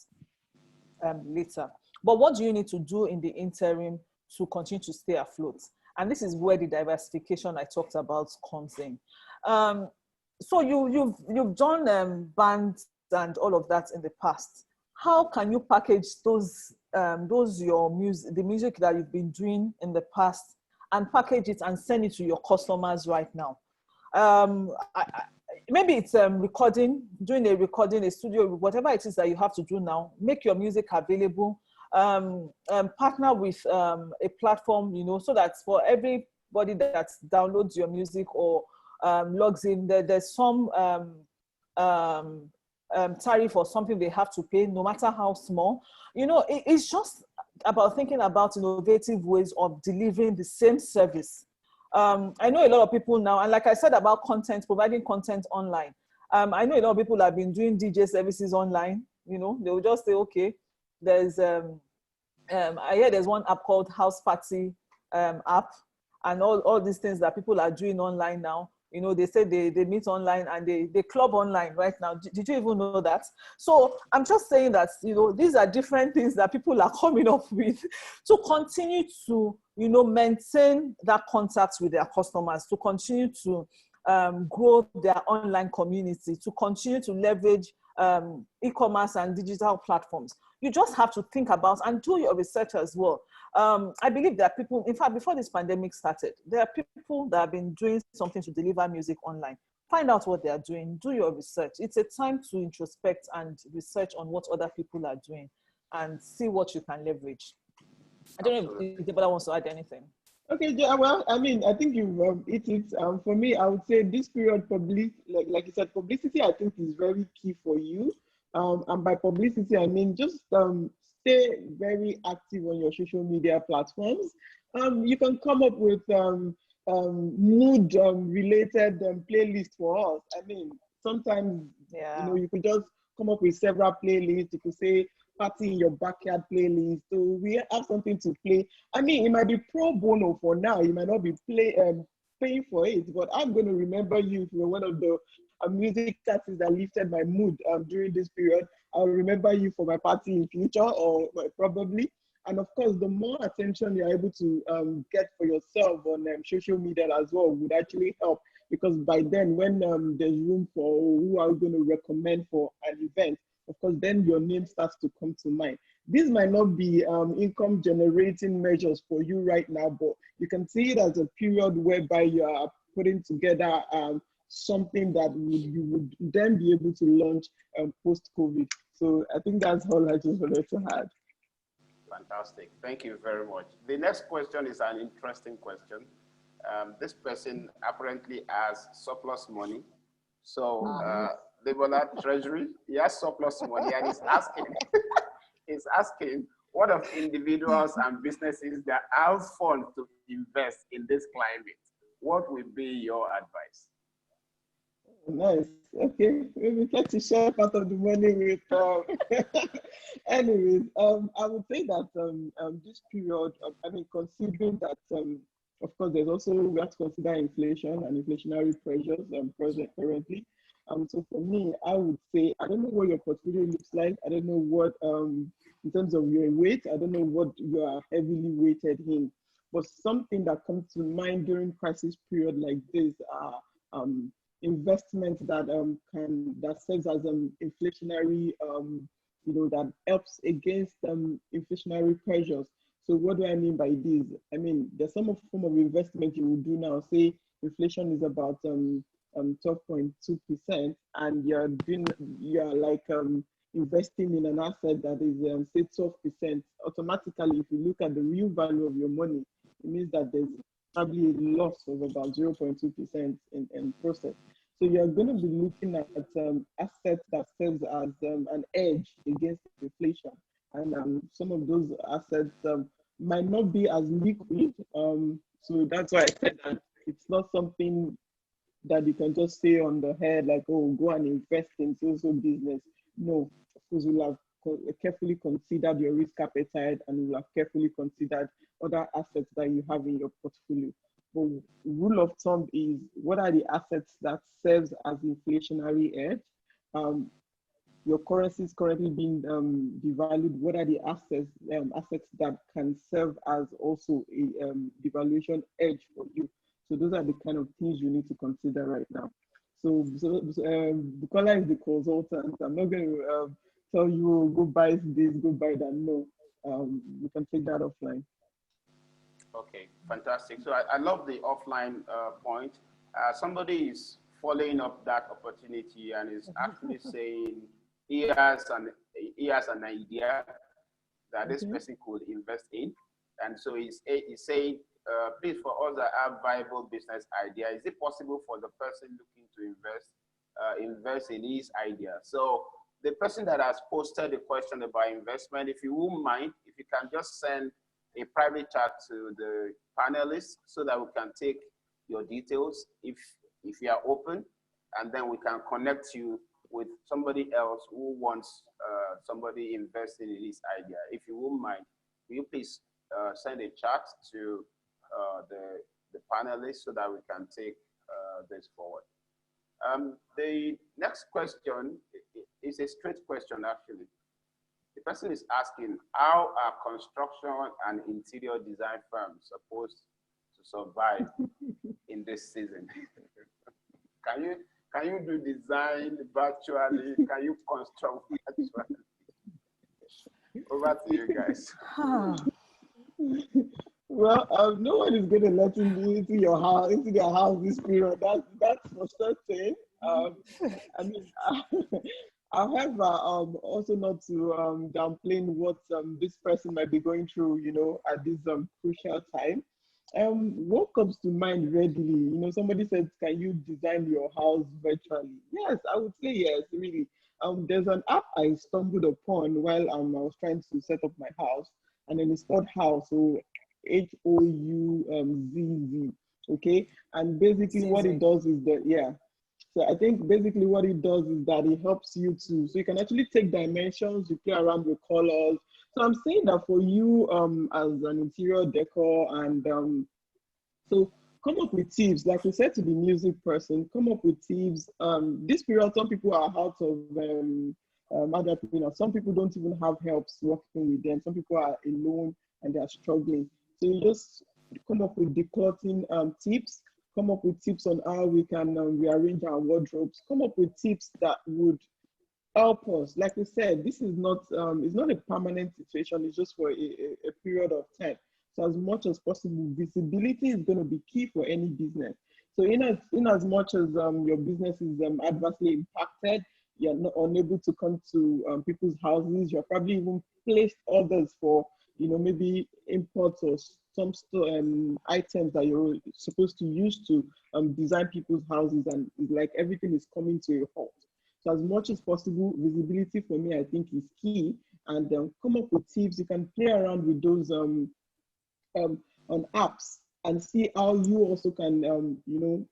later. But what do you need to do in the interim to continue to stay afloat? And this is where the diversification I talked about comes in. So you've done bands and all of that in the past. How can you package the music that you've been doing in the past and package it and send it to your customers right now? Maybe it's recording, doing a recording, a studio, whatever it is that you have to do now. Make your music available. Partner with a platform, so that for everybody that downloads your music or logs in, there's some tariff or something they have to pay, no matter how small. It's just about thinking about innovative ways of delivering the same service. I know a lot of people now, and like I said about content, providing content online. I know a lot of people have been doing DJ services online. They will just say, okay, there's I hear there's one app called House Party app, and all these things that people are doing online now. You know, they say they meet online and they club online right now. Did you even know that? So I'm just saying that, you know, these are different things that people are coming up with to continue to, you know, maintain that contact with their customers, to continue to grow their online community, to continue to leverage e-commerce and digital platforms. You just have to think about and do your research as well. I believe there are people, in fact, before this pandemic started, there are people that have been doing something to deliver music online. Find out what they are doing, do your research. It's a time to introspect and research on what other people are doing and see what you can leverage. I don't know if Deborah wants to add anything. Okay, yeah, well, I mean, I think you've hit it. For me, I would say this period, like you said, publicity, I think is very key for you. And by publicity, I mean just stay very active on your social media platforms. You can come up with mood related playlist for us. I mean, sometimes, you know, you could just come up with several playlists. You could say party in your backyard playlist. So we have something to play. I mean, it might be pro bono for now. You might not be paying for it, but I'm going to remember you if you're one of the music artists that lifted my mood during this period. I'll remember you for my party in future, or probably. And of course, the more attention you're able to get for yourself on social media as well would actually help, because by then, when there's room for who are going to recommend for an event, of course, then your name starts to come to mind. These might not be income generating measures for you right now, but you can see it as a period whereby you are putting together something that you would then be able to launch post-COVID. So I think that's all I just wanted to add. Fantastic. Thank you very much. The next question is an interesting question. This person apparently has surplus money. So Deborah Treasury, he has surplus money and he's asking what of individuals and businesses that have funds to invest in this climate? What would be your advice? Nice. Okay, we get to share part of the money with. Anyways, I would say that this period, I mean, considering that, of course, there's also we have to consider inflation and inflationary pressures currently. So for me, I would say I don't know what your portfolio looks like. I don't know what in terms of your weight. I don't know what you are heavily weighted in. But something that comes to mind during crisis period like this are investment that that serves as inflationary that helps against inflationary pressures. So what do I mean by this? I mean there's some form of investment you will do now. Say inflation is about 12.2%, and you're like investing in an asset that is say 12%. Automatically, if you look at the real value of your money, it means that there's probably a loss of about 0.2% in process. So you're going to be looking at assets that serves as an edge against inflation, and some of those assets might not be as liquid. So that's why I said that it's not something that you can just say on the head like, oh, go and invest in so business. No, of course, you'll have carefully considered your risk appetite, and you'll have carefully considered other assets that you have in your portfolio. But rule of thumb is, what are the assets that serves as inflationary edge? Your currency is currently being devalued. What are the assets that can serve as also a devaluation edge for you? So those are the kind of things you need to consider right now. So Bukola is the consultant. I'm not going to tell you, go buy this, go buy that. No, we can take that offline. Okay, fantastic. So I love the offline point. Somebody is following up that opportunity and is actually saying he has an idea that this person could invest in. And so he's saying, please, for us that have viable business idea, is it possible for the person looking to invest in his idea? So the person that has posted the question about investment, if you won't mind, if you can just send a private chat to the panelists so that we can take your details if you are open, and then we can connect you with somebody else who wants somebody investing in his idea. If you won't mind, will you please send a chat to the panelists so that we can take this forward. The next question is a straight question, actually. The person is asking, how are construction and interior design firms supposed to survive in this season? Can you do design virtually? Can you construct virtually? Over to you guys. Well, no one is going to let into their house this period. That's for certain. I mean, however, also not to downplay what this person might be going through, you know, at this crucial time. What comes to mind readily? You know, somebody said, "Can you design your house virtually?" Yes, I would say yes. Really, there's an app I stumbled upon while I was trying to set up my house, and then it's called House, so HOUZZ. Okay, and basically what it does is that So I think basically what it does is that it helps you to, so you can actually take dimensions, you play around with colors. So I'm saying that for you as an interior decor, and so come up with tips. Like we said to the music person, come up with tips. This period, some people are out of other people. You know, some people don't even have helps working with them. Some people are alone and they are struggling. So you just come up with decluttering tips. Come up with tips on how we can rearrange our wardrobes. Come up with tips that would help us. Like we said, this is not it's not a permanent situation. It's just for a period of time. So as much as possible, visibility is going to be key for any business. So in as much as your business is adversely impacted, you're not unable to come to people's houses. You're probably even placed orders for, you know, maybe imports or some items that you're supposed to use to design people's houses, and it's like everything is coming to a halt. So as much as possible, visibility for me, I think, is key. And come up with tips. You can play around with those on apps and see how you also can, you know,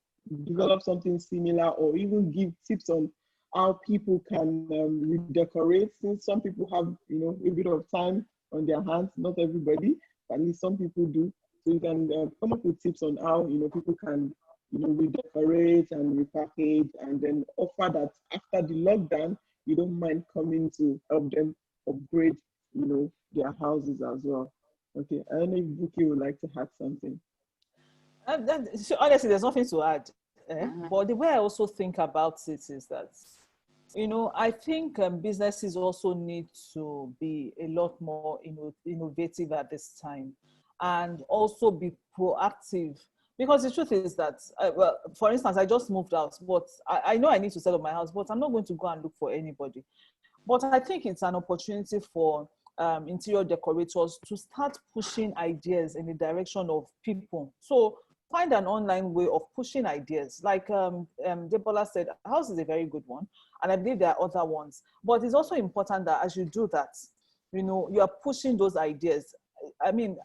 develop something similar, or even give tips on how people can redecorate, since some people have, you know, a bit of time on their hands. Not everybody, but at least some people do. So you can come up with tips on how, you know, people can, you know, redecorate and repackage, and then offer that after the lockdown, you don't mind coming to help them upgrade, you know, their houses as well. Okay, I don't know if Buki would like to add something. So honestly, there's nothing to add. But the way I also think about it is that, you know, I think businesses also need to be a lot more innovative at this time, and also be proactive. Because the truth is that, well, for instance, I just moved out, but I know I need to set up my house, but I'm not going to go and look for anybody. But I think it's an opportunity for interior decorators to start pushing ideas in the direction of people. So find an online way of pushing ideas. Like Debola said, house is a very good one, and I believe there are other ones. But it's also important that as you do that, you know, you are pushing those ideas. I mean,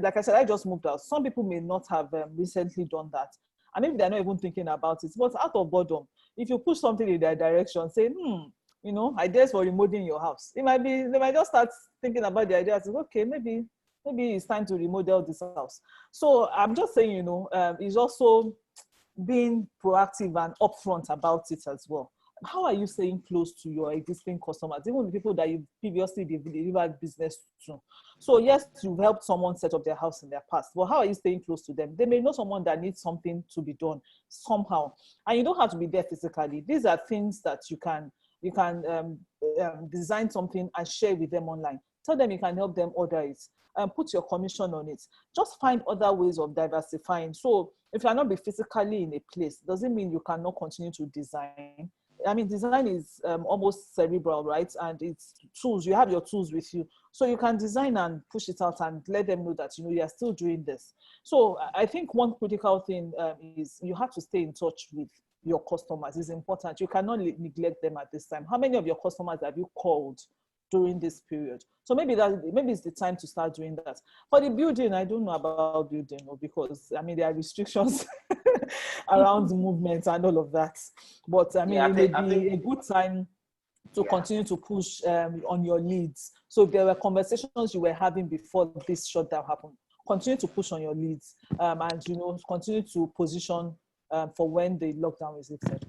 like I said, I just moved out. Some people may not have recently done that, and maybe they're not even thinking about it. But out of boredom, if you push something in their direction, say, you know, ideas for remodeling your house, they might just start thinking about the ideas. Okay, maybe it's time to remodel this house. So I'm just saying, you know, it's also being proactive and upfront about it as well. How are you staying close to your existing customers, even the people that you previously delivered business to? So yes, you've helped someone set up their house in their past, but how are you staying close to them? They may know someone that needs something to be done somehow, and you don't have to be there physically. These are things that you can design something and share with them online. Tell them you can help them order it, and put your commission on it. Just find other ways of diversifying. So if you're not be physically in a place, doesn't mean you cannot continue to design. I mean, design is almost cerebral, right? And it's tools. You have your tools with you, so you can design and push it out and let them know that, you know, you are still doing this. So I think one critical thing is you have to stay in touch with your customers. It's important. You cannot neglect them at this time. How many of your customers have you called during this period? So maybe it's the time to start doing that. For the building, I don't know about building, because I mean, there are restrictions around movement and all of that. But I mean, it may be a good time to continue to push on your leads. So if there were conversations you were having before this shutdown happened, continue to push on your leads, and, you know, continue to position for when the lockdown is lifted.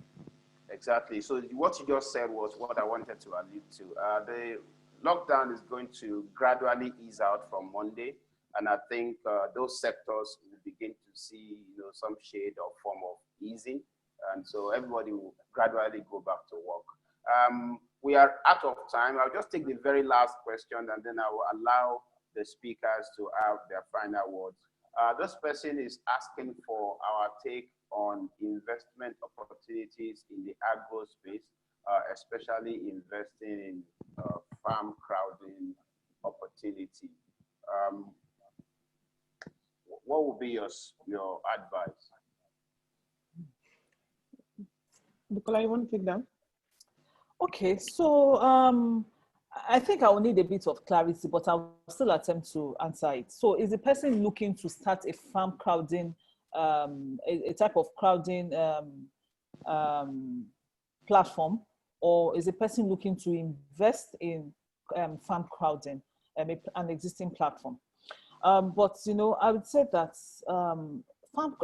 Exactly. So what you just said was what I wanted to allude to. The lockdown is going to gradually ease out from Monday, and I think those sectors will begin to see, some shade or form of easing, and so everybody will gradually go back to work. We are out of time. I'll just take the very last question, and then I will allow the speakers to have their final words. This person is asking for our take on investment opportunities in the agro space, especially investing in farm crowding opportunity. What would be your advice? Nicola, you want to take that? Okay, so I think I will need a bit of clarity, but I'll still attempt to answer it. So is the person looking to start a farm crowding, a type of crowding platform, or is the person looking to invest in farm crowding, an existing platform? But, I would say that farm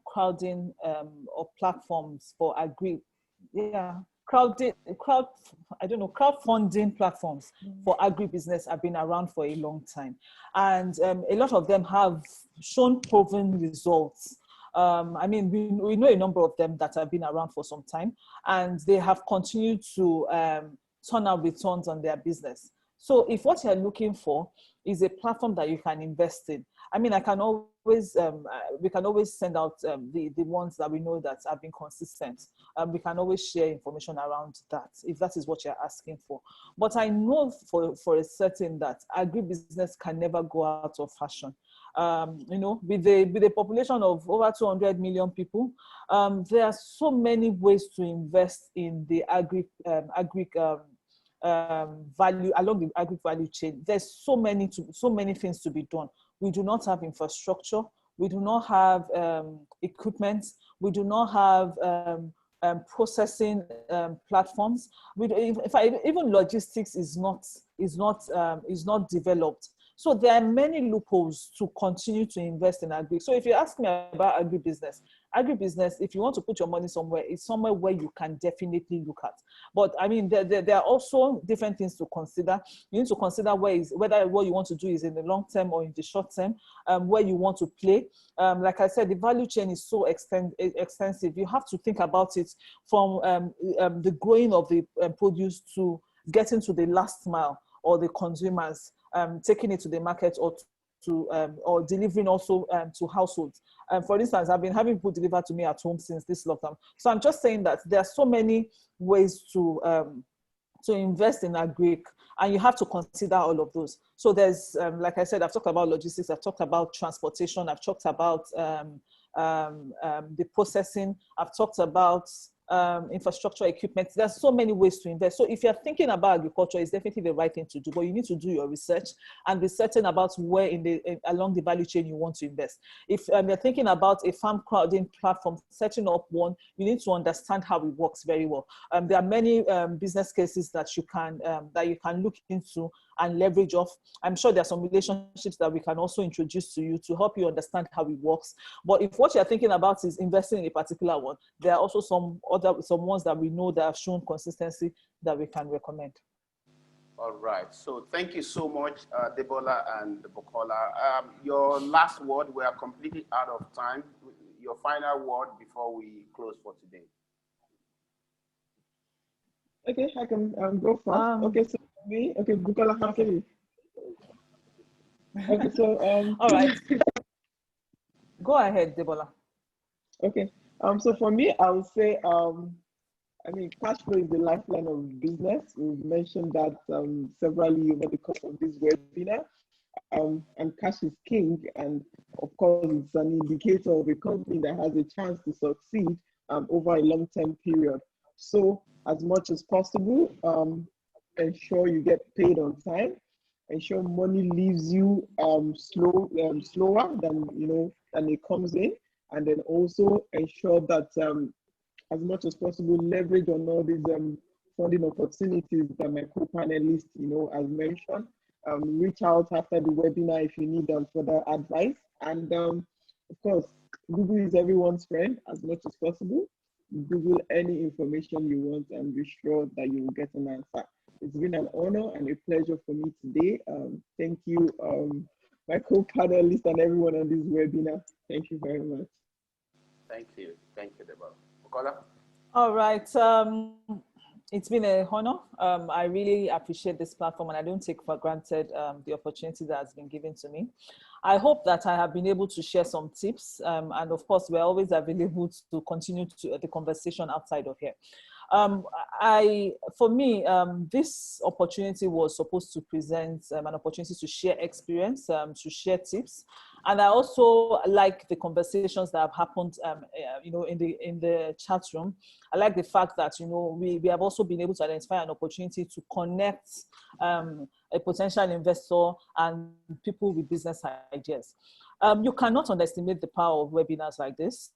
crowding or platforms for crowdfunding platforms for agribusiness have been around for a long time. And a lot of them have shown proven results. I mean, we know a number of them that have been around for some time, and they have continued to turn out returns on their business. So if what you're looking for is a platform that you can invest in, I mean, we can always send out the ones that we know that have been consistent. We can always share information around that, if that is what you're asking for. But I know for a certain that agribusiness can never go out of fashion. With the population of over 200 million people, there are so many ways to invest in the value along the agri value chain. There's so many things to be done. We do not have infrastructure. We do not have equipment. We do not have processing platforms. Even logistics is not developed. So there are many loopholes to continue to invest in agri. So if you ask me about agribusiness, if you want to put your money somewhere, it's somewhere where you can definitely look at. But I mean, there are also different things to consider. You need to consider whether what you want to do is in the long term or in the short term, where you want to play. Like I said, the value chain is so extensive. You have to think about it from the growing of the produce to getting to the last mile or the consumers, taking it to the market or delivering also to households. For instance, I've been having food delivered to me at home since this lockdown. So I'm just saying that there are so many ways to invest in agri, and you have to consider all of those. So there's, like I said, I've talked about logistics, I've talked about transportation, I've talked about the processing, I've talked about infrastructure, equipment. There's so many ways to invest. So if you're thinking about agriculture, it's definitely the right thing to do, but you need to do your research and be certain about where along the value chain you want to invest. If you're thinking about a farm crowding platform, setting up one, you need to understand how it works very well. There are many business cases that you can look into and leverage off. I'm sure there are some relationships that we can also introduce to you to help you understand how it works. But if what you're thinking about is investing in a particular one, there are also some ones that we know that have shown consistency that we can recommend. All right. So thank you so much, Debola and Bukola. Your last word, we are completely out of time. Your final word before we close for today. Okay, I can go first. Okay, so me, okay, Bukola, how can you? Okay, so all right. Go ahead, Debola. Okay. So for me, I would say, I mean, cash flow is the lifeline of business. We've mentioned that severally over the course of this webinar. And cash is king. And of course, it's an indicator of a company that has a chance to succeed over a long-term period. So as much as possible, ensure you get paid on time. Ensure money leaves you slower than it comes in. And then also ensure that as much as possible, leverage on all these funding opportunities that my co-panelists, as mentioned. Reach out after the webinar if you need further advice. And of course, Google is everyone's friend as much as possible. Google any information you want and be sure that you will get an answer. It's been an honor and a pleasure for me today. Thank you, my co-panelists and everyone on this webinar. Thank you very much. Thank you. Thank you, Deborah. Okola? All right. It's been an honor. I really appreciate this platform, and I don't take for granted the opportunity that has been given to me. I hope that I have been able to share some tips, and of course, we're always available to continue the conversation outside of here. For me, this opportunity was supposed to present an opportunity to share experience, to share tips. And I also like the conversations that have happened, you know, in the chat room. I like the fact that, you know, we have also been able to identify an opportunity to connect a potential investor and people with business ideas. You cannot underestimate the power of webinars like this.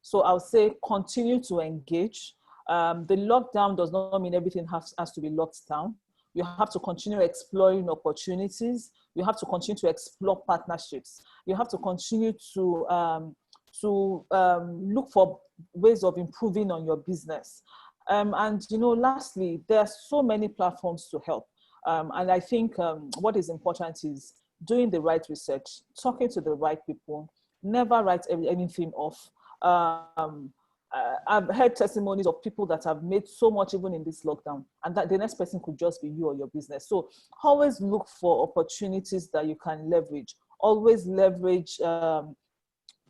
So I'll say continue to engage. The lockdown does not mean everything has to be locked down. You have to continue exploring opportunities. You have to continue to explore partnerships. You have to continue to look for ways of improving on your business. And, you know, lastly, there are so many platforms to help. And I think what is important is doing the right research, talking to the right people, never write anything off. I've heard testimonies of people that have made so much even in this lockdown, and that the next person could just be you or your business. So always look for opportunities that you can leverage. Always leverage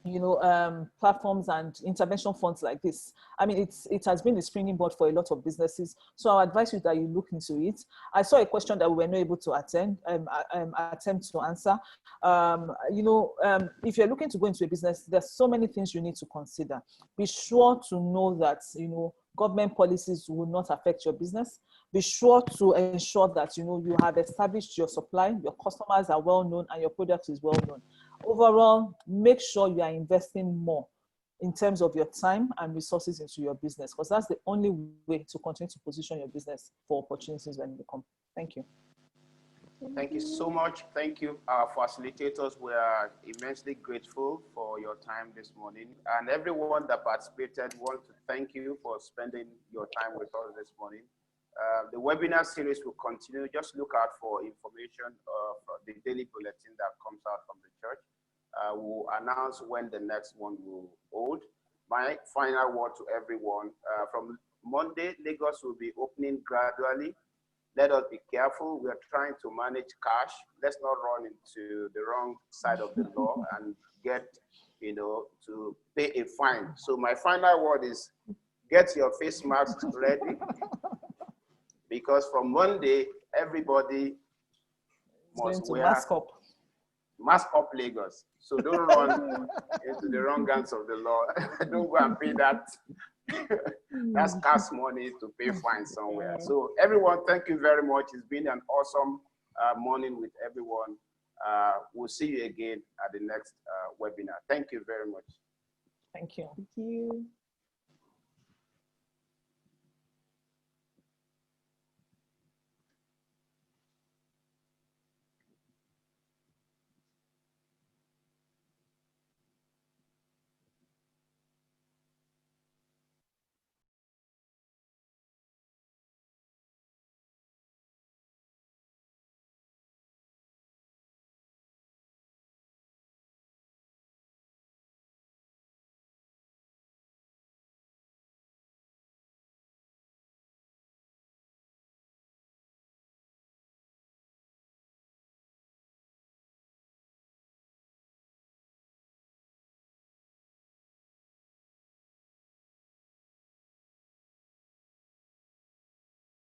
you know, platforms and intervention funds like this. I mean, it has been a springing board for a lot of businesses. So I advise you that you look into it. I saw a question that we were not able to attempt to answer. You know, if you're looking to go into a business, there's so many things you need to consider. Be sure to know that, you know, government policies will not affect your business. Be sure to ensure that, you know, you have established your supply, your customers are well known, and your product is well known. Overall, make sure you are investing more in terms of your time and resources into your business, because that's the only way to continue to position your business for opportunities when they come. Thank you. Thank you so much. Thank you, our facilitators. We are immensely grateful for your time this morning. And everyone that participated, want to thank you for spending your time with us this morning. The webinar series will continue. Just look out for information of the daily bulletin that comes out from the church. We'll announce when the next one will hold. My final word to everyone, from Monday, Lagos will be opening gradually. Let us be careful. We are trying to manage cash. Let's not run into the wrong side of the law and get, you know, to pay a fine. So my final word is get your face masks ready, because from Monday, everybody must wear mask up. Mask up Lagos. So don't run into the wrong hands of the law. Don't go and pay that. That's cash money to pay fine somewhere. So everyone, thank you very much. It's been an awesome morning with everyone. We'll see you again at the next webinar. Thank you very much. Thank you. Thank you.